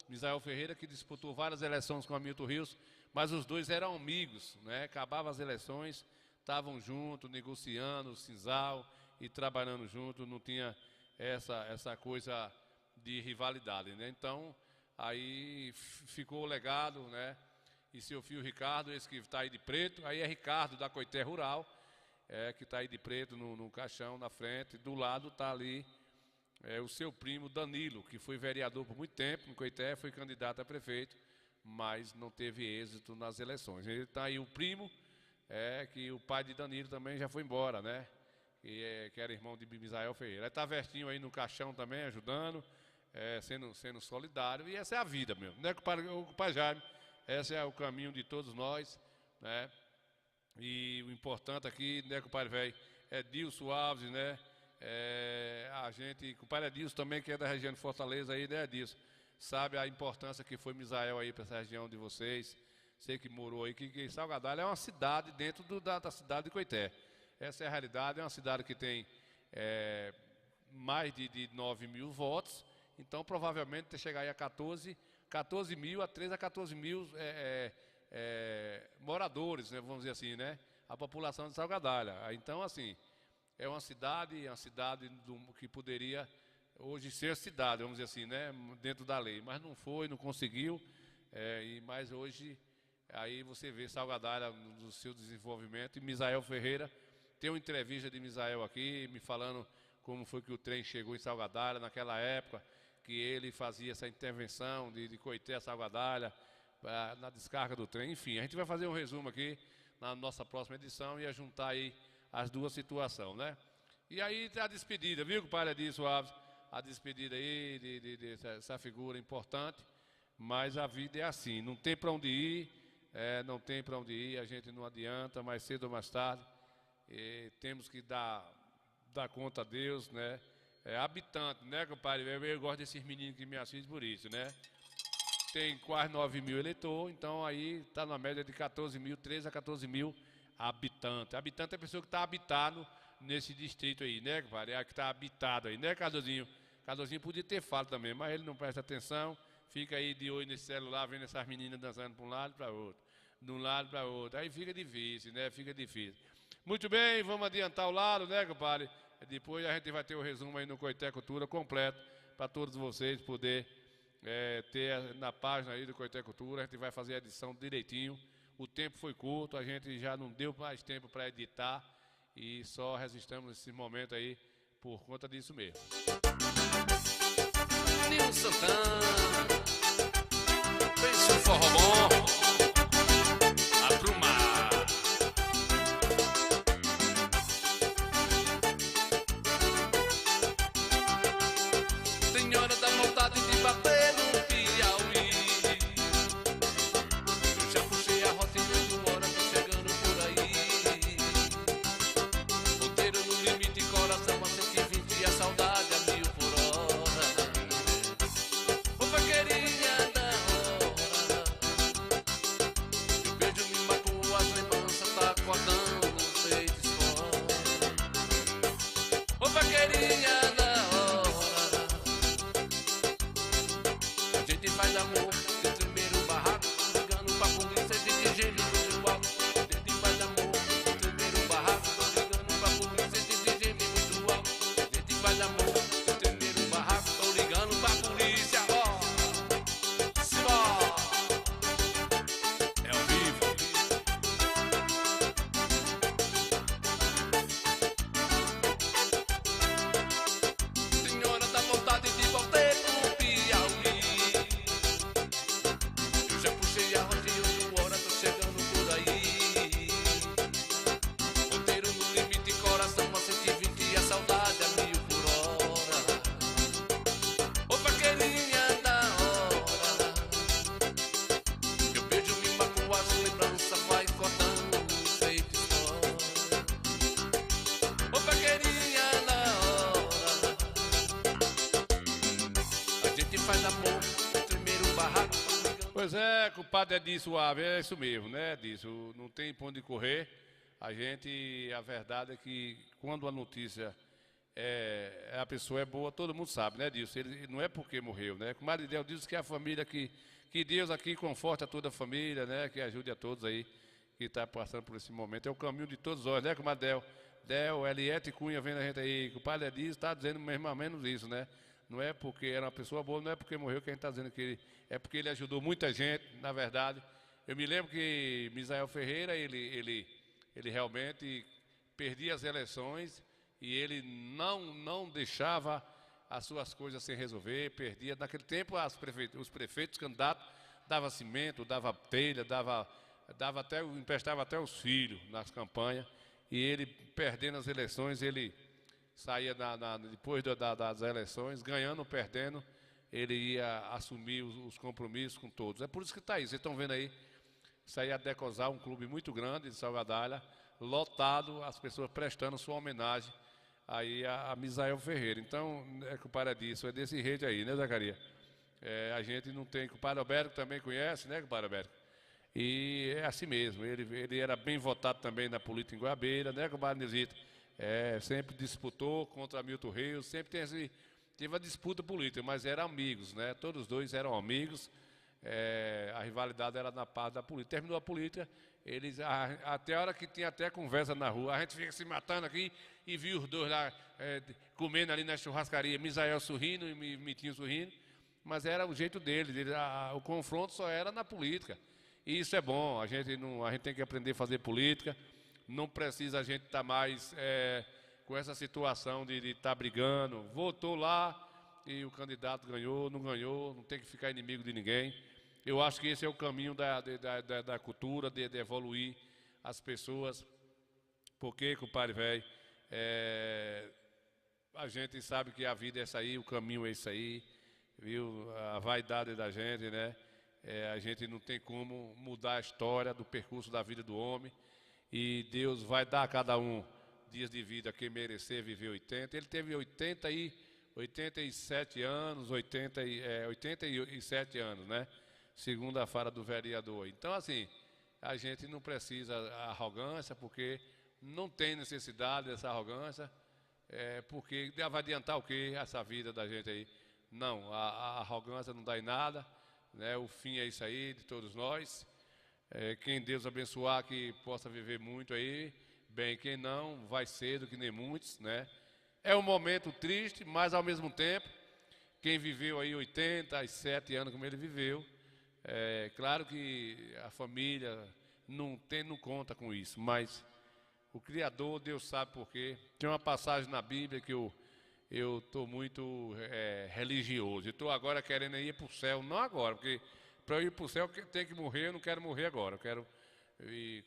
S2: Misael Ferreira que disputou várias eleições com Hamilton Rios, mas os dois eram amigos, né? Acabavam as eleições, estavam juntos, negociando, sisal e trabalhando junto, não tinha essa coisa de rivalidade, né? Então, aí ficou o legado, né? E seu filho Ricardo, esse que está aí de preto, aí é Ricardo da Coité Rural, que está aí de preto no caixão, na frente, do lado está ali o seu primo Danilo, que foi vereador por muito tempo no Coité, foi candidato a prefeito, mas não teve êxito nas eleições. Ele está aí o primo, que o pai de Danilo também já foi embora, né? Que era irmão de Misael Ferreira. Está Vertinho aí no caixão também, ajudando, sendo solidário, e essa é a vida mesmo, né, compadre Jaime? Esse é o caminho de todos nós, né? E o importante aqui, né, compadre velho, é Dilson Alves, né? A gente, compadre Edilson também, que é da região de Fortaleza aí, né, Edilson? Sabe a importância que foi Misael aí para essa região de vocês. Sei que morou aí, que Salgadalho é uma cidade dentro da cidade de Coité. Essa é a realidade, é uma cidade que tem mais de 9 mil votos, então provavelmente chegar aí a 14 mil, a 13 a 14 mil moradores, né, vamos dizer assim, né? A população de Salgadalho. Então, assim, é uma cidade que poderia hoje ser cidade, vamos dizer assim, né, dentro da lei, mas não foi, não conseguiu, mas hoje aí você vê Salgadalho no seu desenvolvimento. E Misael Ferreira, tem uma entrevista de Misael aqui, me falando como foi que o trem chegou em Salgadalho naquela época, que ele fazia essa intervenção de Coité a Salgadalho, na descarga do trem. Enfim, a gente vai fazer um resumo aqui na nossa próxima edição e ia juntar aí as duas situações, né? E aí a despedida, viu, compadre Edilson Alves? A despedida aí dessa figura importante, mas a vida é assim, não tem para onde ir, não tem para onde ir, a gente não adianta, mais cedo ou mais tarde, temos que dar conta a Deus, né? Habitante, né, compadre? Eu gosto desses meninos que me assistem por isso, né? Tem quase 9 mil eleitores, então aí está na média de 14 mil, 13 a 14 mil habitante. Habitante é a pessoa que está habitado nesse distrito aí, né, compadre? É a que está habitado aí, né, Cardozinho? Cardozinho podia ter falado também, mas ele não presta atenção, fica aí de olho nesse celular, vendo essas meninas dançando para um lado e para outro, de um lado para outro. Aí fica difícil, né? Fica difícil. Muito bem, vamos adiantar o lado, né, compadre? Depois a gente vai ter o resumo aí no Coité Cultura completo, para todos vocês poderem ter na página aí do Coité Cultura. A gente vai fazer a edição direitinho. O tempo foi curto, a gente já não deu mais tempo para editar e só resistamos nesse momento aí por conta disso mesmo.
S1: Nilson Santana, pensa um forró bom, aprumar. Tem hora da vontade de bater no Piauí. Eu já puxei a rota e uma hora tô chegando por aí. Roteiro no limite, coração a 120 e a saudade a 1000 por hora. Ô vaqueirinha da hora, meu beijo me matou, as lembranças tá acordando feito escola. Ô vaqueirinha da faz amor, de tremer o barraco, ligando pra polícia, de gelo muito alto. A gente faz amor, de tremer o barraco, ligando pra polícia, de gelo muito alto. A gente faz amor, de tremer o barraco, tô ligando pra polícia, ó. Simó, é ao vivo.
S17: faz amor, primeiro barraco.
S2: Pois é, culpado é disso, Ave, é isso mesmo, né? Disso, não tem pra onde correr. A verdade é que quando a notícia a pessoa é boa, todo mundo sabe, né, disso. Ele não é porque morreu, né? Como Maridel diz que é a família que Deus aqui conforta toda a família, né? Que ajude a todos aí que está passando por esse momento. É o caminho de todos nós, né, comadre Del, Eliette Cunha vendo a gente aí, que o padre diz, está dizendo mais ou menos isso, né? Não é porque era uma pessoa boa, não é porque morreu que a gente está dizendo que ele... É porque ele ajudou muita gente, na verdade. Eu me lembro que Misael Ferreira, ele realmente perdia as eleições e ele não deixava as suas coisas sem resolver, perdia. Naquele tempo, os prefeitos, candidatos, davam cimento, dava telha, emprestava até os filhos nas campanhas. E ele, perdendo as eleições, ele saía depois das eleições, ganhando ou perdendo, ele ia assumir os compromissos com todos. É por isso que está aí. Vocês estão vendo aí, saía a Decosar, um clube muito grande de Salgadalha, lotado, as pessoas prestando sua homenagem aí a Misael Ferreira. Então, é culpado disso, é desse rede aí, né, Zacarias? A gente não tem... O compadre Alberto também conhece, né, compadre Alberto? E é assim mesmo, ele era bem votado também na política em Goiabeira, né, compadre Nilzito? Sempre disputou contra Milton Rios, sempre teve a disputa política, mas eram amigos, né? Todos os dois eram amigos, a rivalidade era na parte da política. Terminou a política, até a hora que tinha até conversa na rua, a gente fica se matando aqui e viu os dois lá comendo ali na churrascaria, Misael sorrindo e Mitinho sorrindo, mas era o jeito dele, o confronto só era na política. E isso é bom, a gente tem que aprender a fazer política, não precisa a gente estar mais com essa situação de estar brigando. Votou lá e o candidato ganhou, não tem que ficar inimigo de ninguém. Eu acho que esse é o caminho da cultura, de evoluir as pessoas, porque, compadre velho, a gente sabe que a vida é essa aí, o caminho é isso aí, viu? A vaidade da gente, né? A gente não tem como mudar a história do percurso da vida do homem, e Deus vai dar a cada um dias de vida, quem merecer viver 80. Ele teve 87 anos, 87 anos, né? Segundo a fala do vereador. Então, assim, a gente não precisa arrogância, porque não tem necessidade dessa arrogância, porque vai adiantar o quê? Essa vida da gente aí. Não, a arrogância não dá em nada, né? O fim é isso aí, de todos nós. Quem Deus abençoar que possa viver muito aí, bem, quem não, vai cedo, que nem muitos, né? É um momento triste, mas ao mesmo tempo, quem viveu aí 87 anos como ele viveu, claro que a família não conta com isso, mas o Criador, Deus sabe por quê. Tem uma passagem na Bíblia que eu estou muito religioso. Eu estou agora querendo ir para o céu, não agora, porque para eu ir para o céu eu tenho que morrer, eu não quero morrer agora, eu quero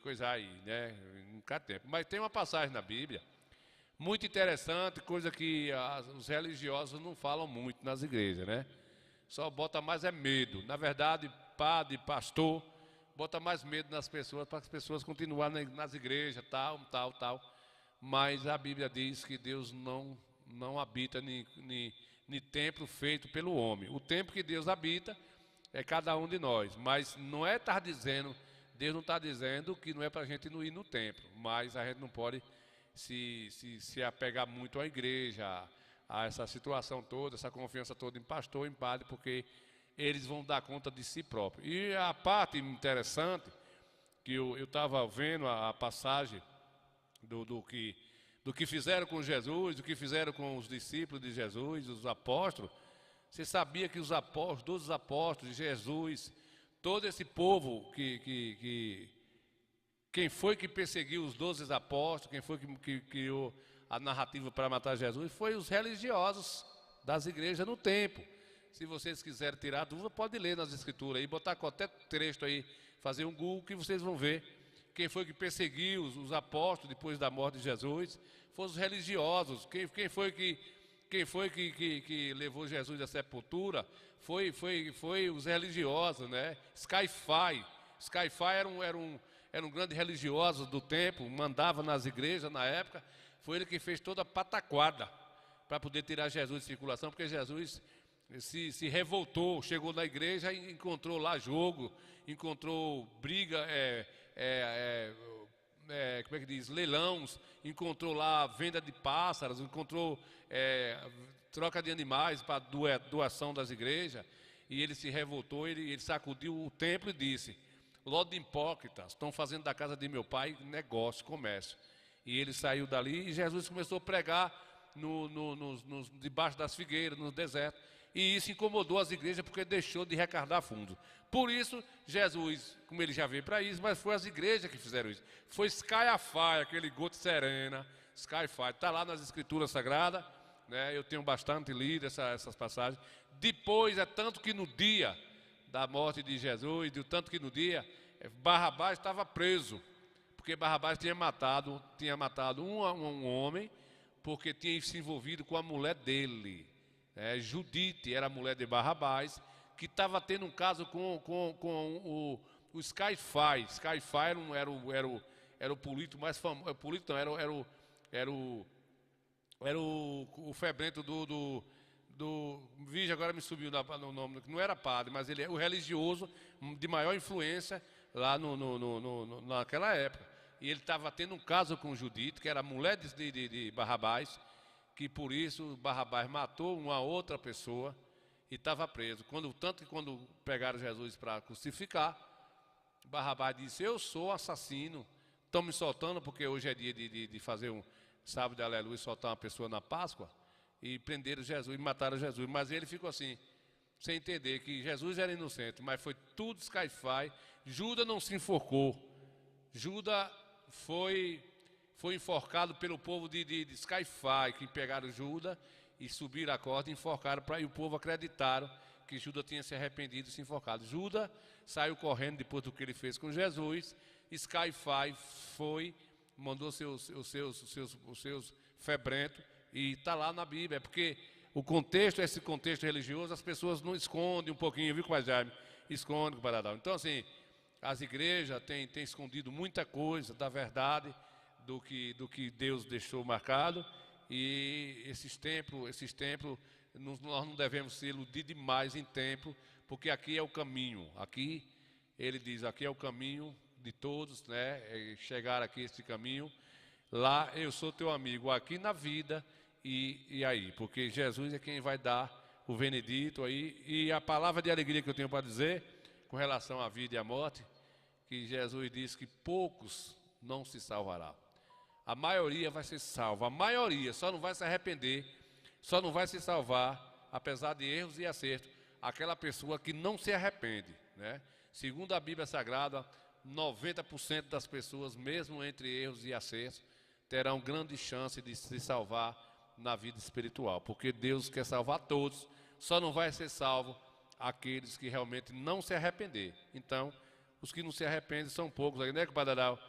S2: coisar aí, né? Não dá tempo. Mas tem uma passagem na Bíblia muito interessante, coisa que os religiosos não falam muito nas igrejas, né? Só bota mais medo. Na verdade, padre, pastor, bota mais medo nas pessoas para as pessoas continuarem nas igrejas, tal. Mas a Bíblia diz que Deus não habita em templo feito pelo homem. O templo que Deus habita é cada um de nós, mas não é estar dizendo, Deus não está dizendo que não é para a gente não ir no templo, mas a gente não pode se apegar muito à igreja, a essa situação toda, essa confiança toda em pastor, em padre, porque eles vão dar conta de si próprios. E a parte interessante, que eu estava vendo a passagem do que fizeram com Jesus, do que fizeram com os discípulos de Jesus, os apóstolos. Você sabia que os apóstolos, 12 apóstolos de Jesus, todo esse povo quem foi que perseguiu os 12 apóstolos, quem foi que criou a narrativa para matar Jesus, foi os religiosos das igrejas no tempo. Se vocês quiserem tirar dúvida, pode ler nas escrituras aí, botar qualquer trecho aí, fazer um Google que vocês vão ver. Quem foi que perseguiu os apóstolos depois da morte de Jesus? Foram os religiosos. Quem foi que levou Jesus à sepultura? Foi os religiosos, né? Skyfy era um grande religioso do tempo, mandava nas igrejas na época. Foi ele que fez toda a pataquada para poder tirar Jesus de circulação, porque Jesus se revoltou, chegou na igreja e encontrou lá jogo, encontrou briga, como é que diz, leilões, encontrou lá venda de pássaros, encontrou troca de animais para doação das igrejas, e ele se revoltou, ele sacudiu o templo e disse: lote de hipócritas, estão fazendo da casa de meu pai negócio, comércio. E ele saiu dali e Jesus começou a pregar debaixo das figueiras, no deserto. E isso incomodou as igrejas porque deixou de arrecadar fundos. Por isso, Jesus, como ele já veio para isso, mas foi as igrejas que fizeram isso. Foi Skyafai, aquele gota serena, Skyafai, está lá nas escrituras sagradas, né? Eu tenho bastante lido essas passagens. Depois, é tanto que no dia da morte de Jesus, tanto que no dia, Barrabás estava preso, porque Barrabás tinha matado um homem, porque tinha se envolvido com a mulher dele. Judite era a mulher de Barrabás, que estava tendo um caso com o Skyafai. Skyafai era o político mais famoso. Político não, era o febrento do Vige, agora me subiu no nome, não era padre, mas ele é o religioso de maior influência lá naquela época. E ele estava tendo um caso com Judite, que era a mulher de Barrabás, que por isso Barrabás matou uma outra pessoa e estava preso. Tanto que quando pegaram Jesus para crucificar, Barrabás disse: eu sou assassino, estão me soltando porque hoje é dia de fazer um sábado de aleluia, soltar uma pessoa na Páscoa, e prenderam Jesus e mataram Jesus. Mas ele ficou assim, sem entender que Jesus era inocente, mas foi tudo Skyafai. Judas não se enforcou. Judas foi enforcado pelo povo de Skyafai, que pegaram Judas e subiram a corda e enforcaram, e o povo acreditaram que Judas tinha se arrependido e se enforcado. Judas saiu correndo depois do que ele fez com Jesus. Skyafai mandou os seus febrentos, e está lá na Bíblia, porque esse contexto religioso, as pessoas não escondem um pouquinho, viu, Pai Jaime? Escondem, Pai Adão. Então, assim, as igrejas têm escondido muita coisa da verdade, do que Deus deixou marcado, e esses templos, nós não devemos se iludir demais em templo, porque aqui é o caminho. Aqui, ele diz, aqui é o caminho de todos, né? Chegar aqui esse caminho. Lá eu sou teu amigo, aqui na vida e aí, porque Jesus é quem vai dar o benedito aí. E a palavra de alegria que eu tenho para dizer com relação à vida e à morte, que Jesus disse que poucos não se salvarão. A maioria vai ser salva, a maioria só não vai se arrepender, só não vai se salvar, apesar de erros e acertos, aquela pessoa que não se arrepende, né? Segundo a Bíblia Sagrada, 90% das pessoas, mesmo entre erros e acertos, terão grande chance de se salvar na vida espiritual, porque Deus quer salvar todos, só não vai ser salvo aqueles que realmente não se arrepender. Então, os que não se arrependem são poucos aí, né, compadre Adal?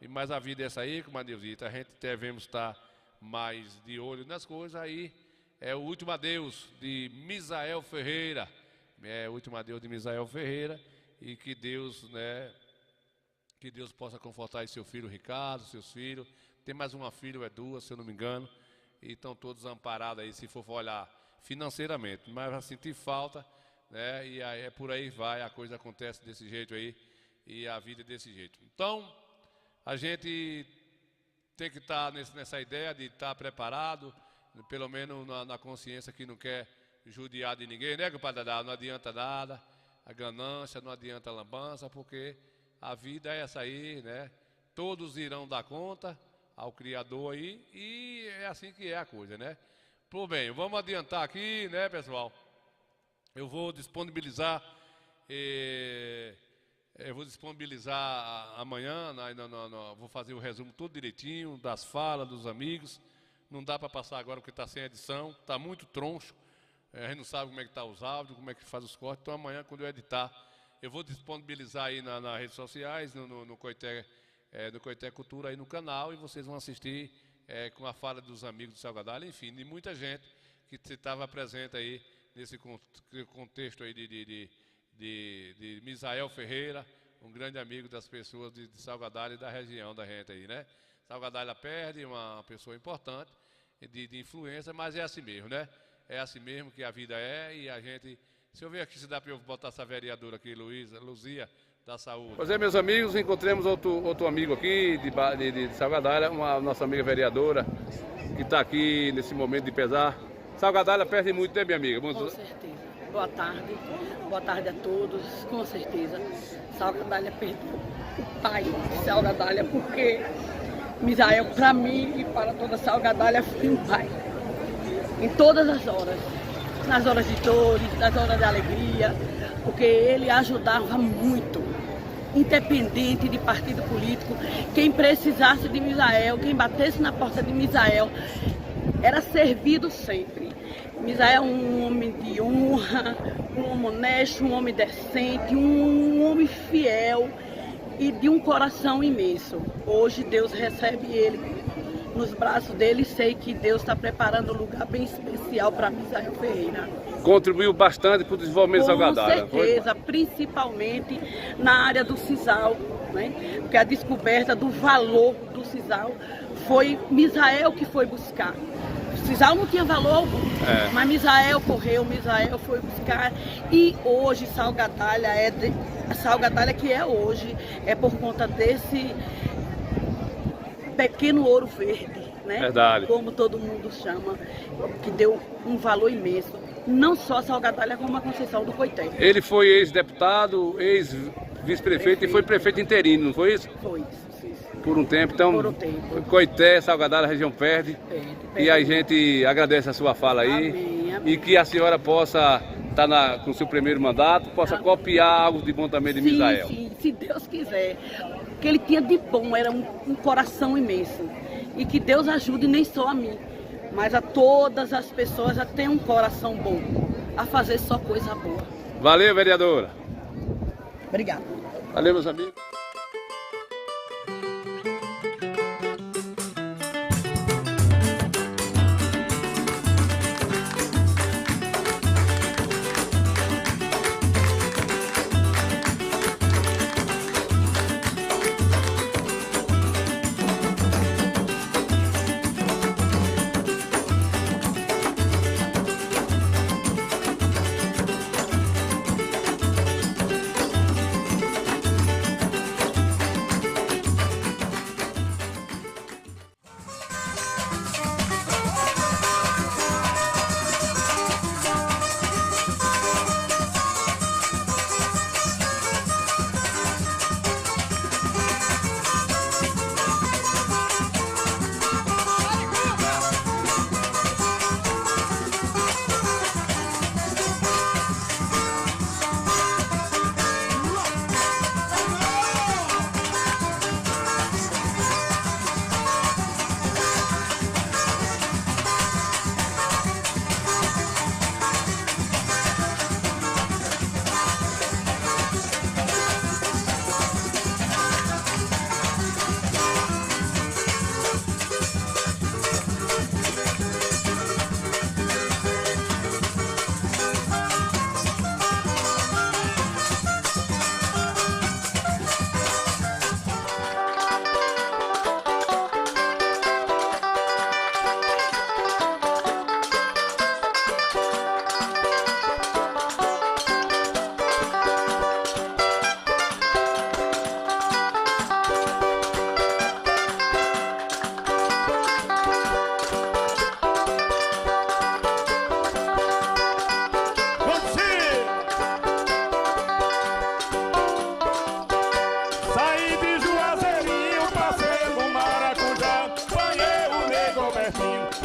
S2: Mas a vida é essa aí, comadre Neuzita, a gente devemos estar mais de olho nas coisas. Aí é o último adeus de Misael Ferreira, e que Deus, né, que Deus possa confortar aí seu filho Ricardo, seus filhos. Tem mais uma filha, ou é duas, se eu não me engano, e estão todos amparados aí, se for olhar financeiramente, mas vai sentir falta, né? E aí, por aí vai, a coisa acontece desse jeito aí, e a vida é desse jeito. Então, a gente tem que estar nessa ideia de estar preparado, pelo menos na consciência que não quer judiar de ninguém, né, compadre Adá? Não adianta nada, a ganância, não adianta a lambança, porque a vida é essa aí, né? Todos irão dar conta ao Criador aí, e é assim que é a coisa, né? Pô, bem, vamos adiantar aqui, né, pessoal? Eu vou disponibilizar amanhã, vou fazer o resumo tudo direitinho, das falas, dos amigos. Não dá para passar agora porque está sem edição, está muito troncho. A gente não sabe como é que está os áudios, como é que faz os cortes. Então amanhã, quando eu editar, eu vou disponibilizar aí nas redes sociais, no Coité Cultura, aí no canal, e vocês vão assistir com a fala dos amigos do Salgadalho, enfim, de muita gente que estava presente aí nesse contexto aí de Misael Ferreira, um grande amigo das pessoas de Salgadalho e da região da gente aí, né? Salgadalho perde uma pessoa importante de influência, mas é assim mesmo, né? é assim mesmo que a vida é, e a gente... Se eu ver aqui se dá para eu botar essa vereadora aqui, Luzia, da Saúde.
S11: Pois é, meus amigos, encontramos outro amigo aqui de Salgadalha, uma nossa amiga vereadora, que está aqui nesse momento de pesar. Salgadalha perde muito, né, minha amiga?
S18: Com certeza. Boa tarde a todos, com certeza. Salgadalha perdeu o pai de Salgadalha, porque Misael, para mim e para toda Salgadalha, foi um pai. Em todas as horas. Nas horas de dores, nas horas de alegria, porque ele ajudava muito, independente de partido político. Quem precisasse de Misael, quem batesse na porta de Misael, era servido sempre. Misael é um homem de honra, um homem honesto, um homem decente, um homem fiel e de um coração imenso. Hoje Deus recebe ele nos braços dele, sei que Deus está preparando um lugar bem especial para Misael Ferreira.
S11: Contribuiu bastante para o desenvolvimento de Salgadalha.
S18: Com certeza, principalmente na área do sisal, né? Porque a descoberta do valor do sisal foi Misael que foi buscar. O sisal não tinha valor algum, mas Misael correu, Misael foi buscar, e hoje Salgadalha a Salgadalha que é hoje é por conta desse pequeno ouro verde, né?
S11: Verdade.
S18: Como todo mundo chama, que deu um valor imenso. Não só Salgadalha, como a Conceição do Coité.
S11: Ele foi ex-deputado, ex-vice-prefeito e foi prefeito interino, não foi isso?
S18: Foi isso.
S11: Por um tempo, então,
S18: por um tempo.
S11: Coité, Salgadalha, a região perde. E a gente agradece a sua fala aí.
S18: Amém.
S11: E que a senhora possa estar com o seu primeiro mandato, possa copiar algo de bom também de Misael.
S18: Sim, se Deus quiser. O que ele tinha de bom era um coração imenso. E que Deus ajude nem só a mim, mas a todas as pessoas a ter um coração bom, a fazer só coisa boa.
S11: Valeu, vereadora.
S18: Obrigada.
S11: Valeu, meus amigos.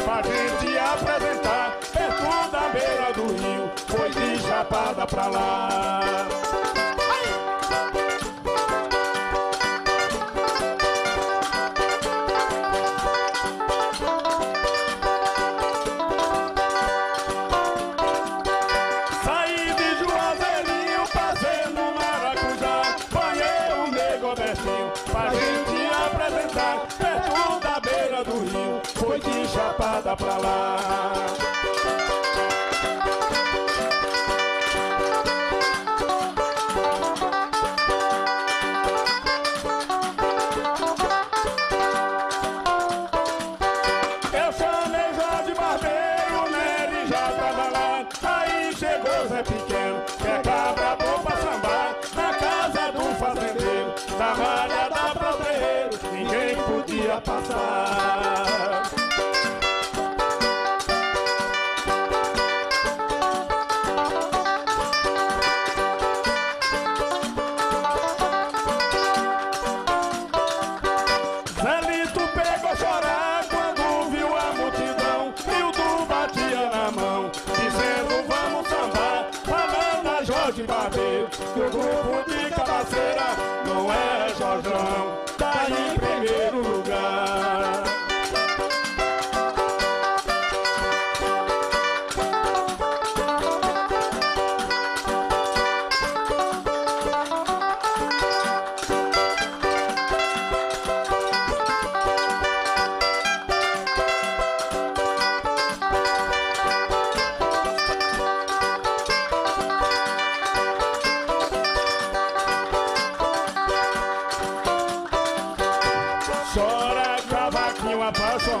S1: pra gente apresentar, perto da beira do rio, foi de Chapada pra lá. Saí de Juazeirinho, passei no Maracujá, banhei o nego Bertinho, pra gente apresentar, perto da beira do rio, foi de Chapada pra lá. Eu chamei Jorge Barbeiro, né? Ele já tava passar. Zelito pegou a chorar quando viu a multidão, Hildo batia na mão, dizendo vamos sambar, falando a Jorge Barbeiro, que o grupo de Cabaceira não é Jorjão, tá em primeiro lugar. Chora cavaquinho apaixonado,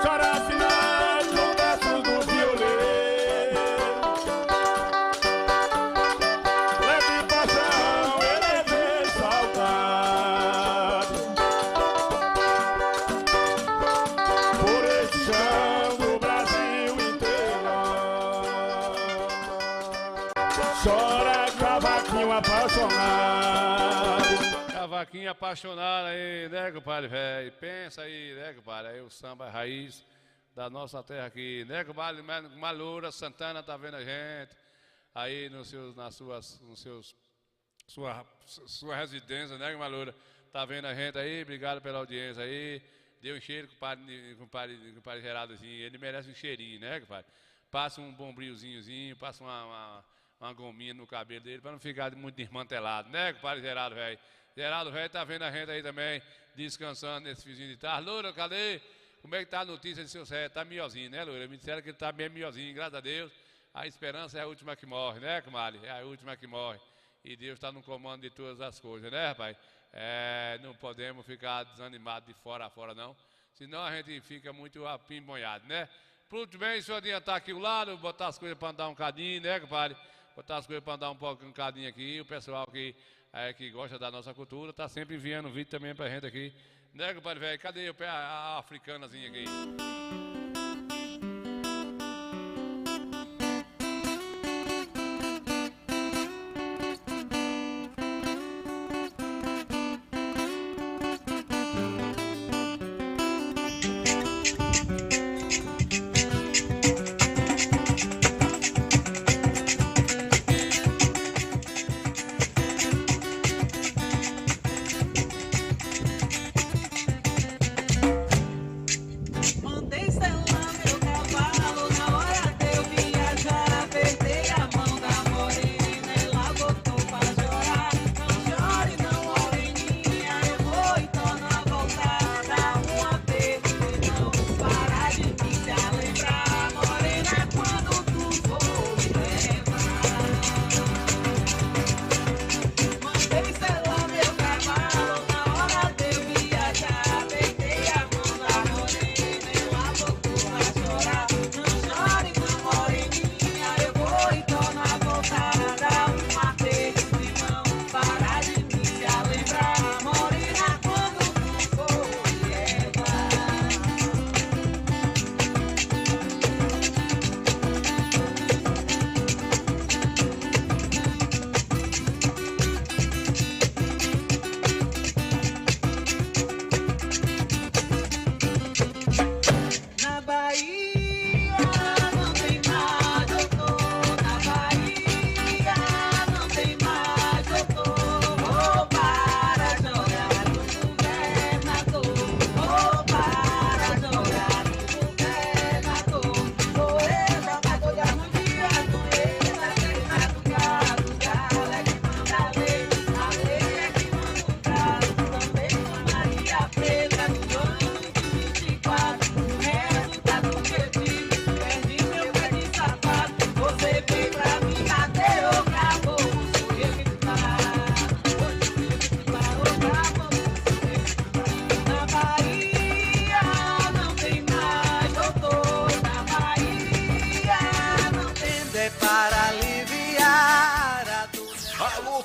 S1: chora afinado no braço do violeiro, leve paixão, eleve saudade, por esse chão do Brasil inteiro. Chora cavaquinho apaixonado.
S2: Cavaquinho apaixonado aí, né, compadre, velho? Pensa aí, né, compadre? Aí o samba raiz da nossa terra aqui, né, compadre? Malura, Santana tá vendo a gente aí sua residência, né, Malura? Tá vendo a gente aí? Obrigado pela audiência aí. Deu um cheiro, compadre Geraldozinho. Ele merece um cheirinho, né, compadre? Passa um bombrilzinhozinho, passa uma gominha no cabelo dele para não ficar muito desmantelado, né, compadre Geraldo, velho? Geraldo, velho, tá vendo a gente aí também, descansando nesse vizinho de tarde. Loura, cadê? Como é que tá a notícia de seu Zé? Tá miozinho, né, Loura? Me disseram que ele tá bem miozinho, graças a Deus. A esperança é a última que morre, né, comadre? É a última que morre. E Deus está no comando de todas as coisas, né, rapaz? Não podemos ficar desanimados de fora a fora, não. Senão a gente fica muito apimbonhado, né? Muito bem, se eu adiantar aqui o lado, botar as coisas para andar um cadinho, né, compadre? Botar as coisas para andar um cadinho aqui. O pessoal que gosta da nossa cultura está sempre enviando vídeo também para a gente aqui. Né, compadre velho? Cadê a africanazinha aqui?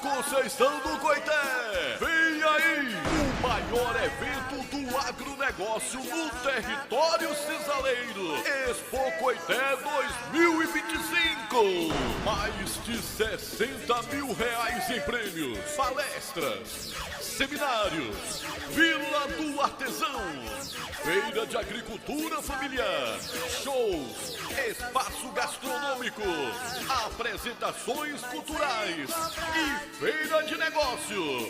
S13: Conceição do Coité, maior evento do agronegócio no território cisaleiro. Expo Coité 2025. Mais de 60 mil reais em prêmios, palestras, seminários, Vila do Artesão, feira de agricultura familiar, shows, espaço gastronômico, apresentações culturais e feira de negócio.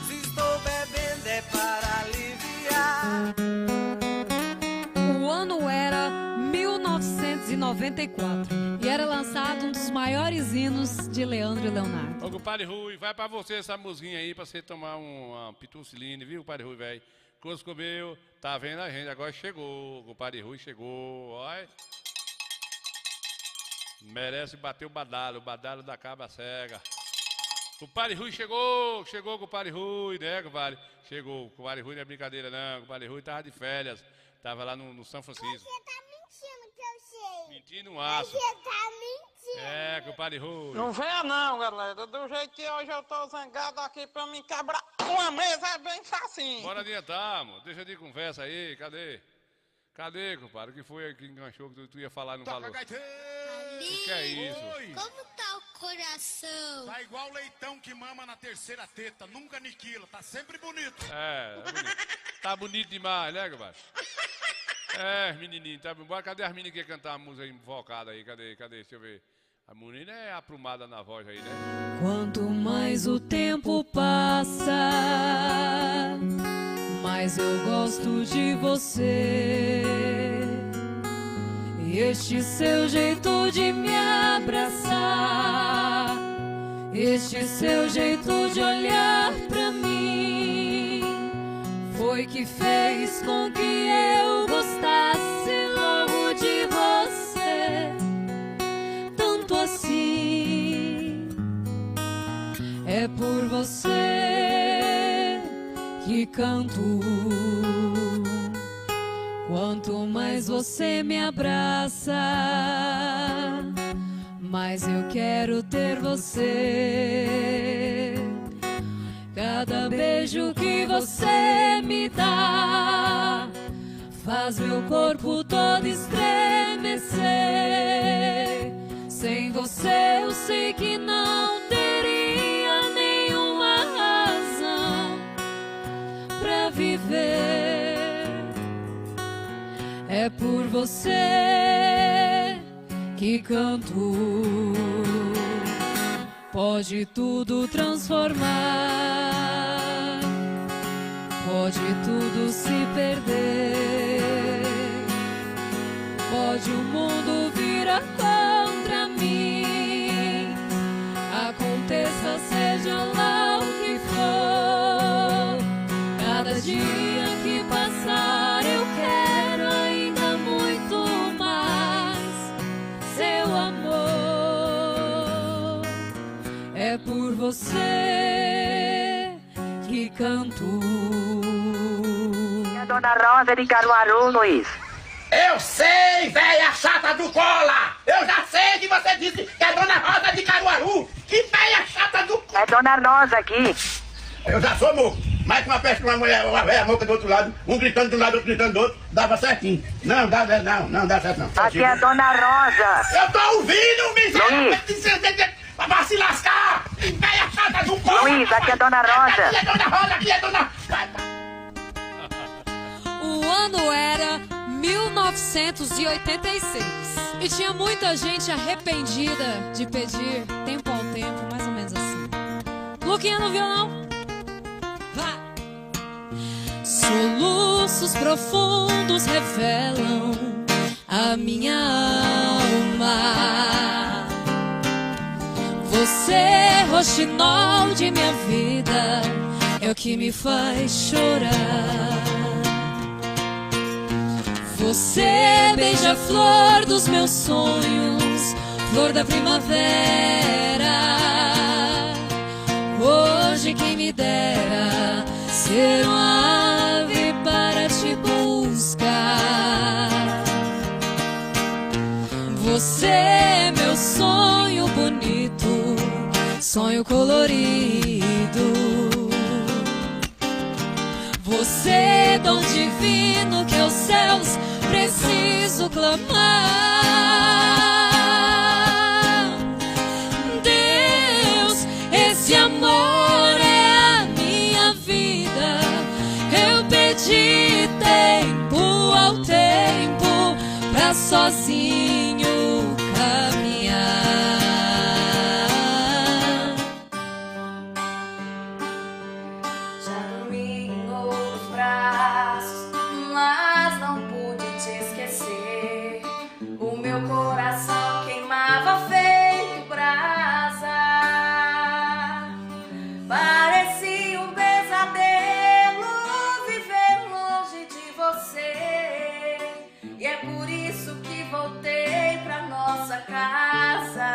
S15: Se estou bebendo é para aliviar.
S19: O ano era 1994 e era lançado um dos maiores hinos de Leandro e Leonardo.
S2: Ô, compadre Rui, vai pra você essa musiquinha aí pra você tomar uma pituciline, viu, compadre Rui, velho? Coisa comeu, tá vendo a gente, agora chegou, o compadre Rui chegou, olha. Merece bater o badalo da cabra cega. O compadre Rui chegou, compadre Rui, né, compadre? Chegou, compadre Rui não é brincadeira não, compadre Rui tava de férias, tava lá no São Francisco.
S5: Você tá mentindo que eu sei.
S2: Mentindo um aço.
S5: Você tá mentindo.
S2: É, compadre Rui.
S4: Não venha não, galera. Do jeito que hoje eu tô zangado aqui pra me quebrar uma mesa é bem facinho.
S2: Bora adiantar, amor. Deixa de conversa aí, cadê? Cadê, compadre? O que foi que enganchou que tu ia falar e não falou? O que é isso?
S5: Como tá o coração?
S6: Tá igual leitão que mama na terceira teta, nunca aniquila, tá sempre bonito.
S2: É bonito. Tá bonito demais, né, compadre? É, menininho, tá bom. Cadê as meninas que iam cantar a música invocada aí? Cadê? Deixa eu ver. A menina é aprumada na voz aí, né?
S19: Quanto mais o tempo passa, mais eu gosto de você. E este seu jeito de me abraçar, este seu jeito de olhar pra mim, foi que fez com que eu gostasse logo de você. Tanto assim, é por você que canto. Quanto mais você me abraça, mais eu quero ter você. Cada beijo que você me dá faz meu corpo todo estremecer. Sem você eu sei que não teria nenhuma razão pra viver. É por você que canto. Pode tudo transformar, pode tudo se perder, pode o mundo virar contra mim. Aconteça, seja lá o que for, cada dia que passar eu quero ainda muito mais seu amor. É por você que canto.
S20: E a Dona Rosa de Caruaru, Luiz?
S21: Eu sei, velha chata do cola! Eu já sei que você disse que é Dona Rosa de Caruaru! Que velha chata do cola!
S20: É Dona Rosa aqui.
S21: Eu já sou moco. Mais que uma peste com uma mulher, uma velha moca do outro lado, um gritando de um lado, outro gritando do outro, dava certinho. Não dá certo não.
S20: Aqui é a Dona Rosa.
S21: Eu tô ouvindo, miséria! Vai se lascar! Velha chata do cola!
S20: Luiz, aqui é a Dona Rosa.
S21: Aqui é Dona Rosa, aqui é Dona...
S19: O ano era 1986 e tinha muita gente arrependida de pedir tempo ao tempo, mais ou menos assim. Luquinha no violão. Vai. Soluços profundos revelam a minha alma. Você, roxinol de minha vida, é o que me faz chorar. Você, beija-flor dos meus sonhos, flor da primavera. Hoje quem me dera ser uma ave para te buscar. Você é meu sonho bonito, sonho colorido. você, dom divino que aos céus preciso clamar. Deus, esse amor é a minha vida. Eu pedi tempo ao tempo pra sozinho caminhar.
S7: Já dormi em outros braços, mas não pude te esquecer. O meu coração queimava feito brasa. Parecia um pesadelo viver longe de você. E é por isso que voltei pra nossa casa.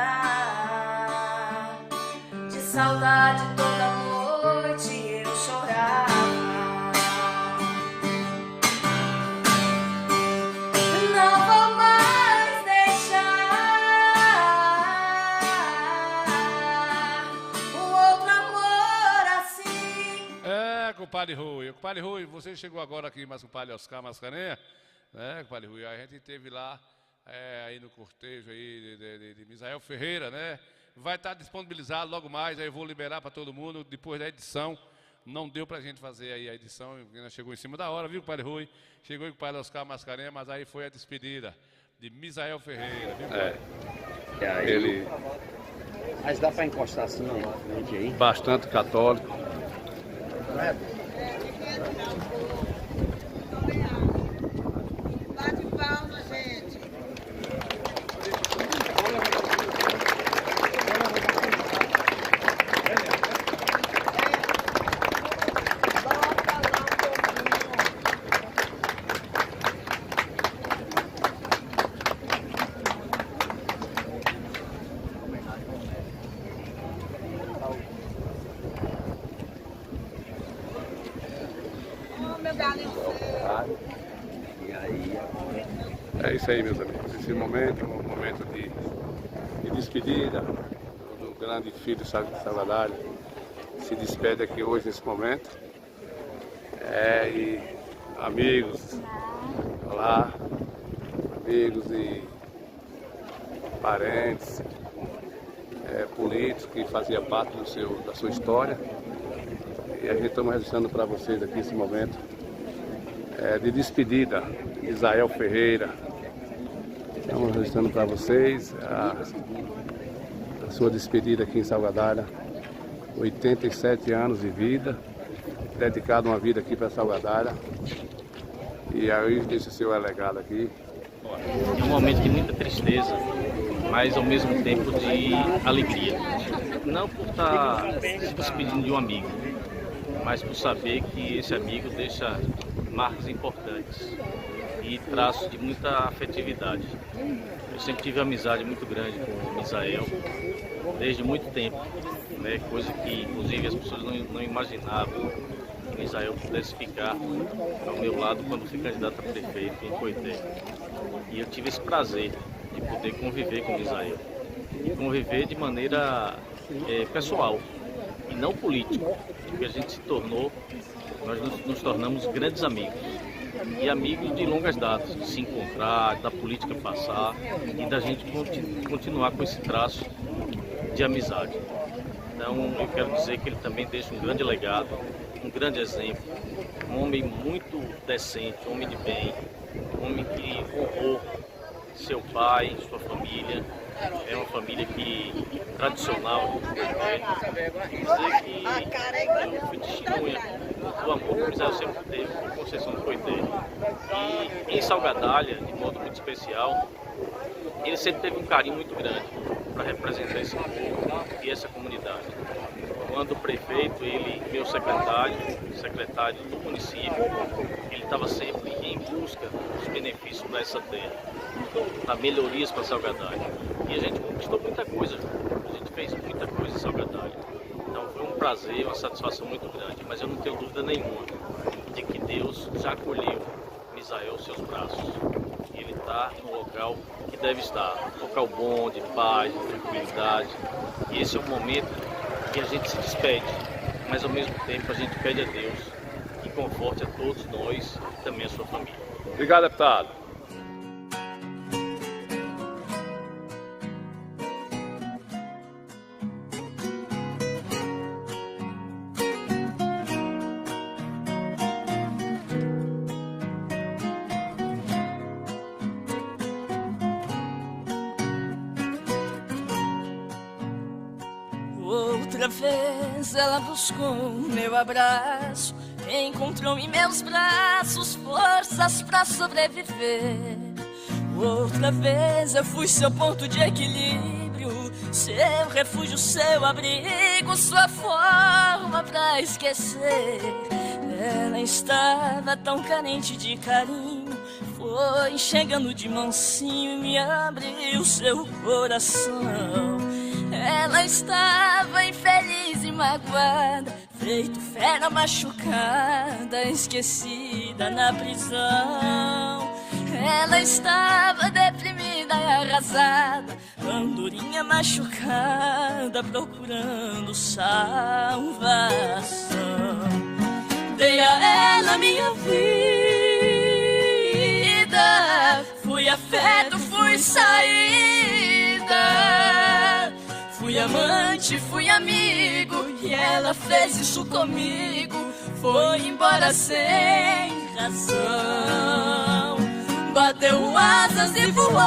S7: De saudade toda noite eu chorava. Não vou mais deixar um outro amor assim.
S2: Compadre Rui. Compadre Rui, você chegou agora aqui, mas compadre Oscar Mascarenhas, né, compadre Rui? A gente esteve lá aí no cortejo aí de Misael Ferreira, né? Vai estar disponibilizado logo mais, aí eu vou liberar para todo mundo depois da edição. Não deu pra gente fazer aí a edição, chegou em cima da hora, viu, compadre Rui? Chegou o compadre Oscar Mascarenhas, mas aí foi a despedida de Misael Ferreira, viu, compadre?
S3: E aí,
S11: Ele
S3: mas dá para encostar assim na frente aí?
S11: bastante católico.
S14: Bate palma, gente.
S3: E aí?
S11: É isso aí, meus amigos. Esse momento é um momento de despedida do grande filho de Salvador. Se despede aqui hoje nesse momento. E amigos, olá, amigos e parentes, políticos que faziam parte da sua história. E a gente estamos registrando para vocês aqui esse momento de despedida de Misael Ferreira. Estamos registrando para vocês a sua despedida aqui em Salvador. 87 anos de vida, dedicado uma vida aqui para Salvador. E aí deixa o seu legado aqui.
S22: É um momento de muita tristeza, mas ao mesmo tempo de alegria. Não por estar se despedindo de um amigo, mas por saber que esse amigo deixa marcas importantes e traços de muita afetividade. Eu sempre tive amizade muito grande com o Misael, desde muito tempo, né? Coisa que inclusive as pessoas não imaginavam que o Misael pudesse ficar ao meu lado quando fui candidato a prefeito em Coité. E eu tive esse prazer de poder conviver com o Misael. E conviver de maneira pessoal e não política, porque a gente se tornou, nós nos tornamos grandes amigos. E amigos de longas datas, de se encontrar, da política passar e da gente continuar com esse traço de amizade. Então eu quero dizer que ele também deixa um grande legado, um grande exemplo, um homem muito decente, um homem de bem, um homem que honrou seu pai, sua família. É uma família tradicional. Dizer que eu fui testemunha do amor que o Misael sempre teve com Conceição do Coité. E em Salgadalha, de modo muito especial, ele sempre teve um carinho muito grande para representar esse povo e essa comunidade. Quando o prefeito, ele, meu secretário do município, ele estava sempre em busca dos benefícios para essa terra, para melhorias para Salgadalha. E a gente conquistou muita coisa, a gente fez muita coisa em Salgadalha. Então foi um prazer, uma satisfação muito grande, mas eu não tenho dúvida nenhuma de que Deus já acolheu Misael aos seus braços. E ele está no local que deve estar, um local bom, de paz, de tranquilidade. E esse é o momento que a gente se despede, mas ao mesmo tempo a gente pede a Deus que conforte a todos nós e também a sua família.
S11: Obrigado, deputado.
S8: Outra vez ela buscou meu abraço, encontrou em meus braços forças pra sobreviver. Outra vez eu fui seu ponto de equilíbrio, seu refúgio, seu abrigo, sua forma pra esquecer. Ela estava tão carente de carinho, foi chegando de mansinho e me abriu seu coração. Ela estava infeliz e magoada, feito fera machucada, esquecida na prisão. Ela estava deprimida e arrasada, andorinha machucada, procurando salvação. Dei a ela minha vida, fui afeto, fui saída, fui amante, fui amigo, e ela fez isso comigo. Foi embora sem razão, bateu asas e voou,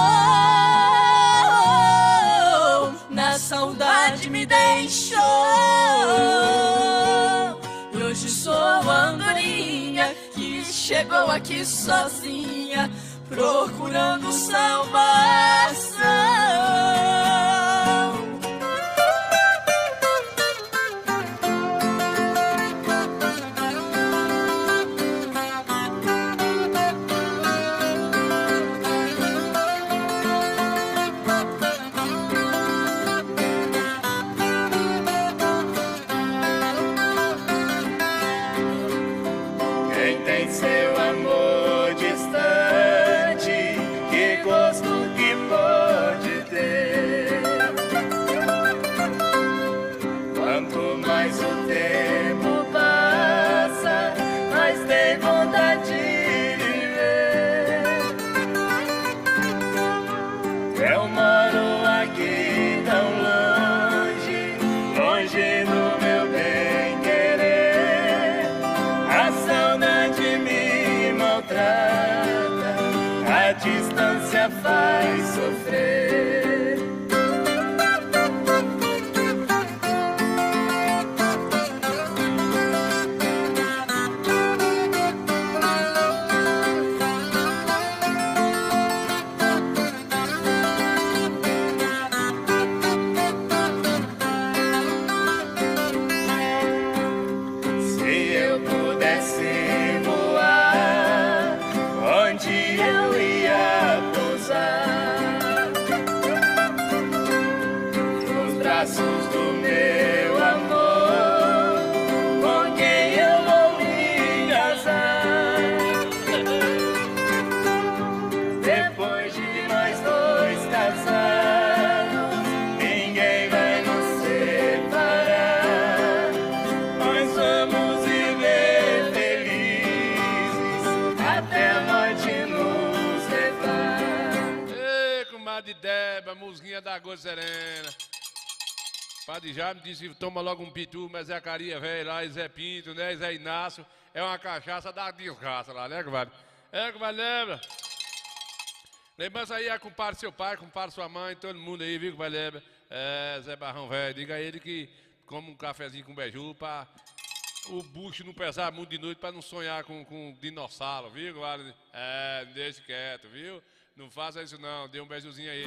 S8: na saudade me deixou. E hoje sou a andorinha que chegou aqui sozinha, procurando salvação.
S9: Seu amor distante, que gosto que pode ter. Quanto mais o tempo passa, mais tem vontade de viver. Eu moro aqui tão longe, longe do meu bem querer. A saudade me maltrata, a distância faz sofrer. Se eu pudesse voar, onde eu ia pousar? Nos braços do meu amor, com quem eu vou me casar? Depois de nós dois casados, ninguém vai nos separar. Nós vamos viver felizes até a morte nos levar.
S2: Ei, comadre Deba, musguinha da Água Serena. Padre Jaime disse que toma logo um pitu, mas Zé Caria, velho, lá, e Zé Pinto, né, Zé Inácio, é uma cachaça da desgraça lá, né, comadre? É, comadre, lembra? Lembrança aí, compadre seu pai, compadre sua mãe, todo mundo aí, viu, comadre, lembra? É, Zé Barrão, velho, diga a ele que come um cafezinho com beiju pra o bucho não pesar muito de noite, pra não sonhar com dinossauro, viu, comadre? É, deixa quieto, viu? Não faça isso não, dê um beijozinho aí.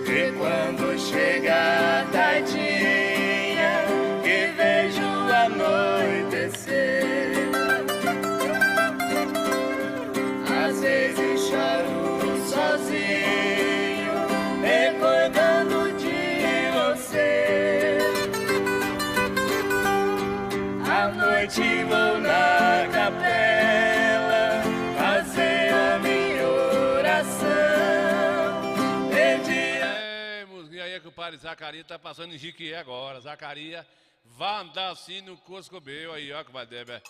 S9: E quando chega a tardinha, que vejo anoitecer, às vezes choro sozinho, recordando de você. noite vou na capela fazer a minha oração.
S2: E aí, compadre Zacarias tá passando em Jiquié agora. Zacarias vai andar assim no Coscobeu aí, ó, compadre Débora.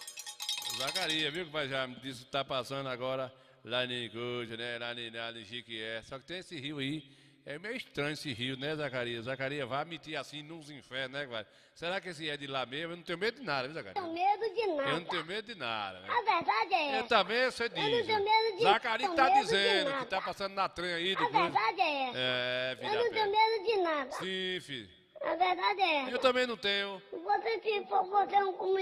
S2: Zacarias, viu, compadre? Já me disse que tá passando agora lá em Coja, né? Lá em Jiquié. Só que tem esse rio aí. É meio estranho esse rio, né, Zacarias? Zacarias vai meter assim nos infernos, né, compadre? Será que esse é de lá mesmo? Eu não tenho medo de nada, viu, Zacarias?
S5: Não tenho medo de nada.
S2: Eu não tenho medo de nada. Né?
S5: A verdade é essa.
S2: Eu também, você diz.
S5: Eu não tenho medo de
S2: Zacarias tá
S5: medo
S2: dizendo
S5: de
S2: que tá passando na trem aí.
S5: A verdade é essa.
S2: É, filha.
S5: Eu não tenho medo de nada.
S2: Sim, filho.
S5: A verdade é essa.
S2: Eu também não tenho.
S5: Você é um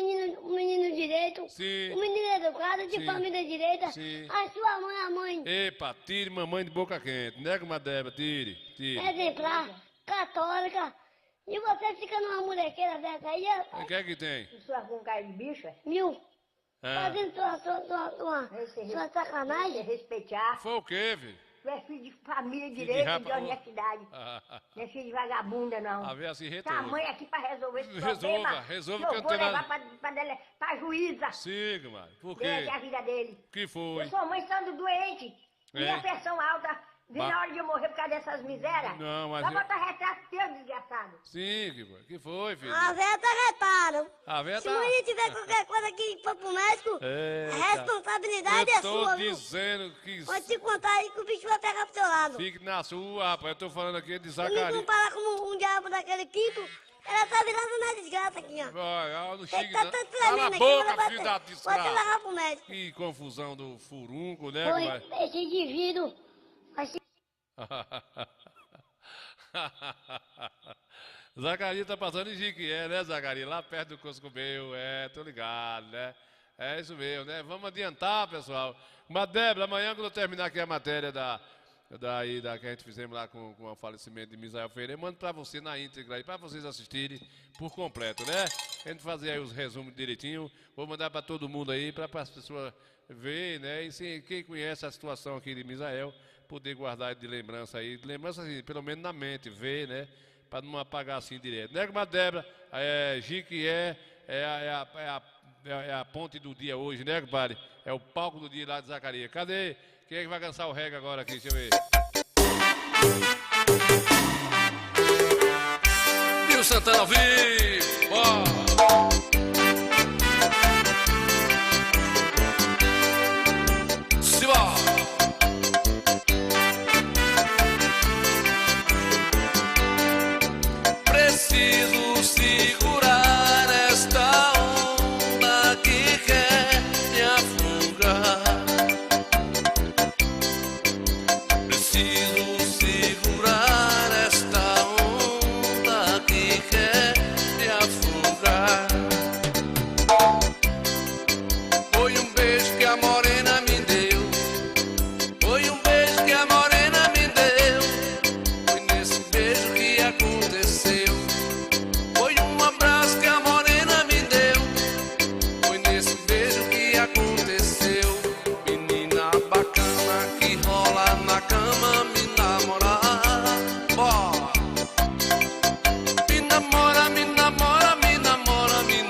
S5: menino direito.
S2: Sim.
S5: Um menino educado, de
S2: Sim.
S5: família direita.
S2: Sim.
S5: A sua mãe, a mãe.
S2: Epa, tire mamãe de boca quente. Nega uma Débora, tire.
S5: Exemplar, católica. E você fica numa molequeira dessa aí.
S2: O que é que tem?
S10: Sua com cara de bicho, é?
S5: Mil.
S2: Ah.
S5: Fazendo sua sacanagem.
S10: Respeitar.
S2: Foi o quê, filho?
S10: Tu é filho de família
S2: de
S10: direita
S2: rapa-
S10: de honestidade. Não é filho de vagabunda, não.
S2: A ver assim,
S10: Tá a mãe aqui pra resolver esse
S2: Resolva,
S10: problema.
S2: resolva
S10: que
S2: que
S10: eu
S2: eu
S10: vou
S2: não tenho
S10: levar pra juíza.
S2: Siga, mano. Por
S10: Dele,
S2: quê?
S10: a vida dele.
S2: Que foi?
S10: Eu sou mãe estando doente. Minha pressão alta. Vi na hora de eu morrer por causa dessas misérias.
S2: Não, mas
S10: Vai
S2: eu-
S10: botar retrato teu, desgraçado.
S2: Sim, que foi, filho?
S5: A véia tá retada.
S2: A véia
S5: Se
S2: tá-
S5: amanhã tiver qualquer coisa que for pro médico,
S2: Eita.
S5: a responsabilidade é
S2: Eu tô
S5: sua, viu?
S2: dizendo que
S5: Pode te contar aí que o bicho vai pegar pro seu lado.
S2: fique na sua, rapaz. Eu tô falando aqui de
S5: Se me
S2: Zacarias.
S5: comparar com um diabo daquele quinto, ela tá virando na desgraça aqui, ó.
S2: Vai, não
S5: Ele
S2: chegue
S5: tá
S2: não.
S5: tanto
S2: Cala a
S5: tremendo aqui,
S2: boca,
S5: vai
S2: filho da
S5: te
S2: desgraça.
S5: levar pro médico.
S2: Que confusão do furunco, né?
S5: Foi,
S2: compadre?
S5: esse indivíduo vai se...
S2: Zacarias tá passando em Jiquié, né, Zacarias? Lá perto do Coscobeu, tô ligado, né? É isso mesmo, né? Vamos adiantar, pessoal. Mas, Débora, amanhã, quando eu terminar aqui a matéria da que a gente fizemos lá com o falecimento de Misael Ferreira, eu mando pra você na íntegra aí, pra vocês assistirem por completo, né? A gente fazer aí os resumos direitinho. Vou mandar pra todo mundo aí, pra as pessoas verem, né? E quem conhece a situação aqui de Misael, poder guardar de lembrança aí, assim, pelo menos na mente, ver, né? Para não apagar assim direto. Né, mas Débora, Jiquié é a ponte do dia hoje, né, compadre? É o palco do dia lá de Zacarias. Cadê? Quem é que vai dançar o reggae agora aqui? Deixa eu ver. Nil Santana ao vivo! Simbora!
S9: Preciso segurar esta onda que quer me afogar. Preciso segurar esta onda que quer me afogar. Foi um beijo que a morena me deu. Foi um beijo que a morena me deu. Foi nesse beijo que aconteceu. Foi um abraço que a morena me deu. Foi nesse beijo que aconteceu. Menina bacana que rola na cama, me namorar. Bora. Me namora, me namora, me namora, me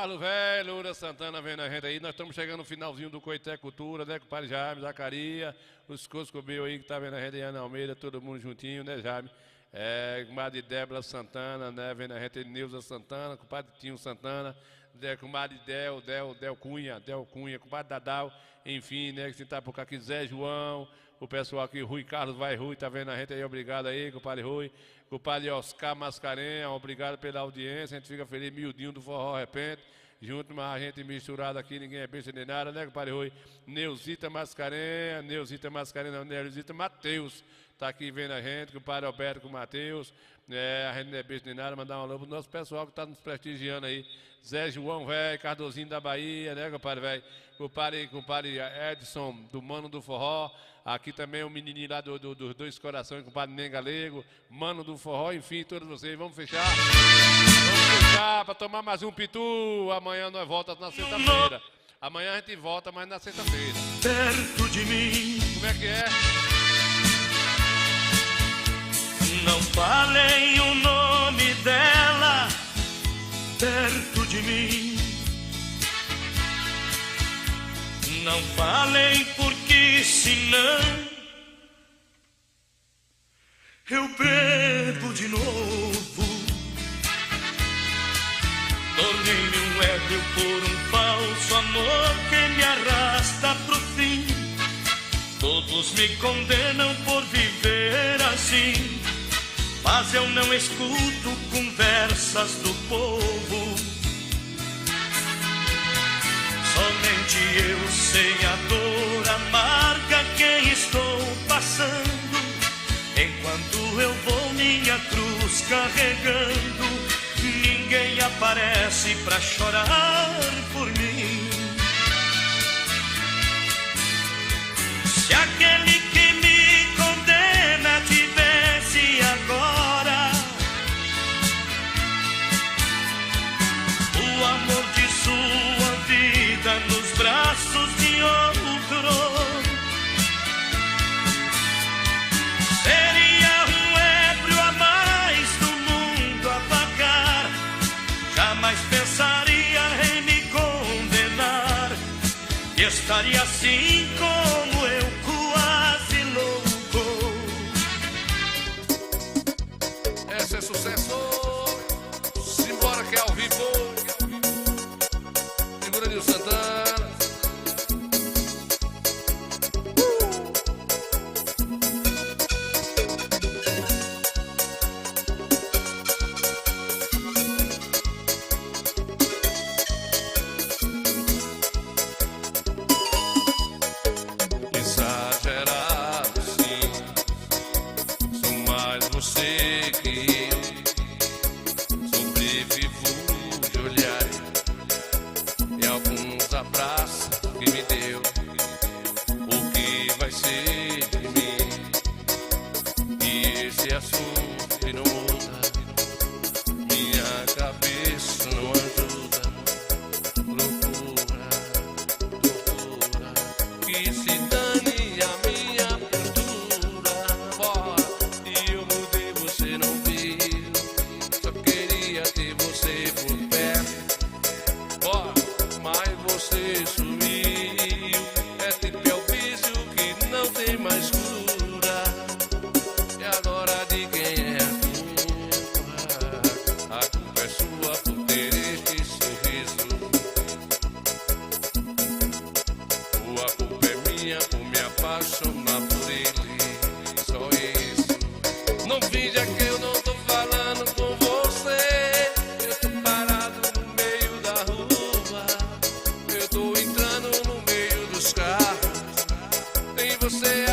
S2: Carlos Velho, Loura Santana vendo a gente aí. Nós estamos chegando no finalzinho do Coité Cultura, né? Com o Padre Jaime, Zacaria, os Coscobeu aí que tá vendo a gente aí, Ana Almeida, todo mundo juntinho, né, Jaime? Com o Padre Débora Santana, né? Vendo a gente aí, Neuza Santana, com o Padre Tinho Santana, com o Padre Del Cunha, com o Padre Dadal, enfim, né? Que tá por cá aqui, Zé João, o pessoal aqui, Rui Carlos Vai Rui, tá vendo a gente aí, obrigado aí, com o Padre Rui. Com o Padre Oscar Mascarenha, obrigado pela audiência, a gente fica feliz, miudinho do forró repente, junto, mas a gente misturado aqui, ninguém é besta nem nada, né, compadre Rui? Neuzita Mascarenha, Neuzita Mateus, tá aqui vendo a gente, com o Padre Alberto, com o Mateus, a gente não é besta nem nada, mandar um alô pro nosso pessoal que tá nos prestigiando aí, Zé João, velho, Cardozinho da Bahia, né, compadre, velho? Com o padre Edson, do Mano do Forró. Aqui também o menininho lá dos Dois Corações, com o padre Nem Galego, Mano do Forró, enfim, todos vocês. Vamos fechar. Vamos fechar para tomar mais um pitu. Amanhã nós voltamos na sexta-feira. Amanhã a gente volta, mas na sexta-feira.
S12: Perto de mim.
S2: Como é que é?
S12: Não falem o nome dela. Perto de mim. Não falem porque senão eu bebo de novo. Tornei-me um ébrio por um falso amor que me arrasta pro fim. Todos me condenam por viver assim, mas eu não escuto conversas do povo. Somente eu sei a dor amarga que estou passando, enquanto eu vou minha cruz carregando. Ninguém aparece pra chorar por mim. Se aquele que me condena tivesse agora o amor de sua vida nos braços de outro, seria um ébrio a mais do mundo a pagar. Jamais pensaria em me condenar, e estaria assim como eu, quase louco.
S9: Esse é sucesso. Simbora que é ao vivo. Segura Nilson Santana. Exagerado, sim. Sou mais você que eu. Sobrevivo de olhar e alguns abraços que me deu. O que vai ser de mim? E esse assunto que não muda, minha cabeça não ajuda. Loucura, tortura, que se dane a minha postura. Bora, e eu mudei, você não viu. Só queria ter você por perto. Bora, mas você sumiu. É tipo é o vício que não tem mais cura. E agora de quem é a culpa? A culpa é sua por ter este sorriso. A culpa é minha por me apaixonar por ele. Só isso. Não finja que eu não tô falando com você. Eu tô parado no meio da rua. Eu tô entrando no meio dos carros. Tem você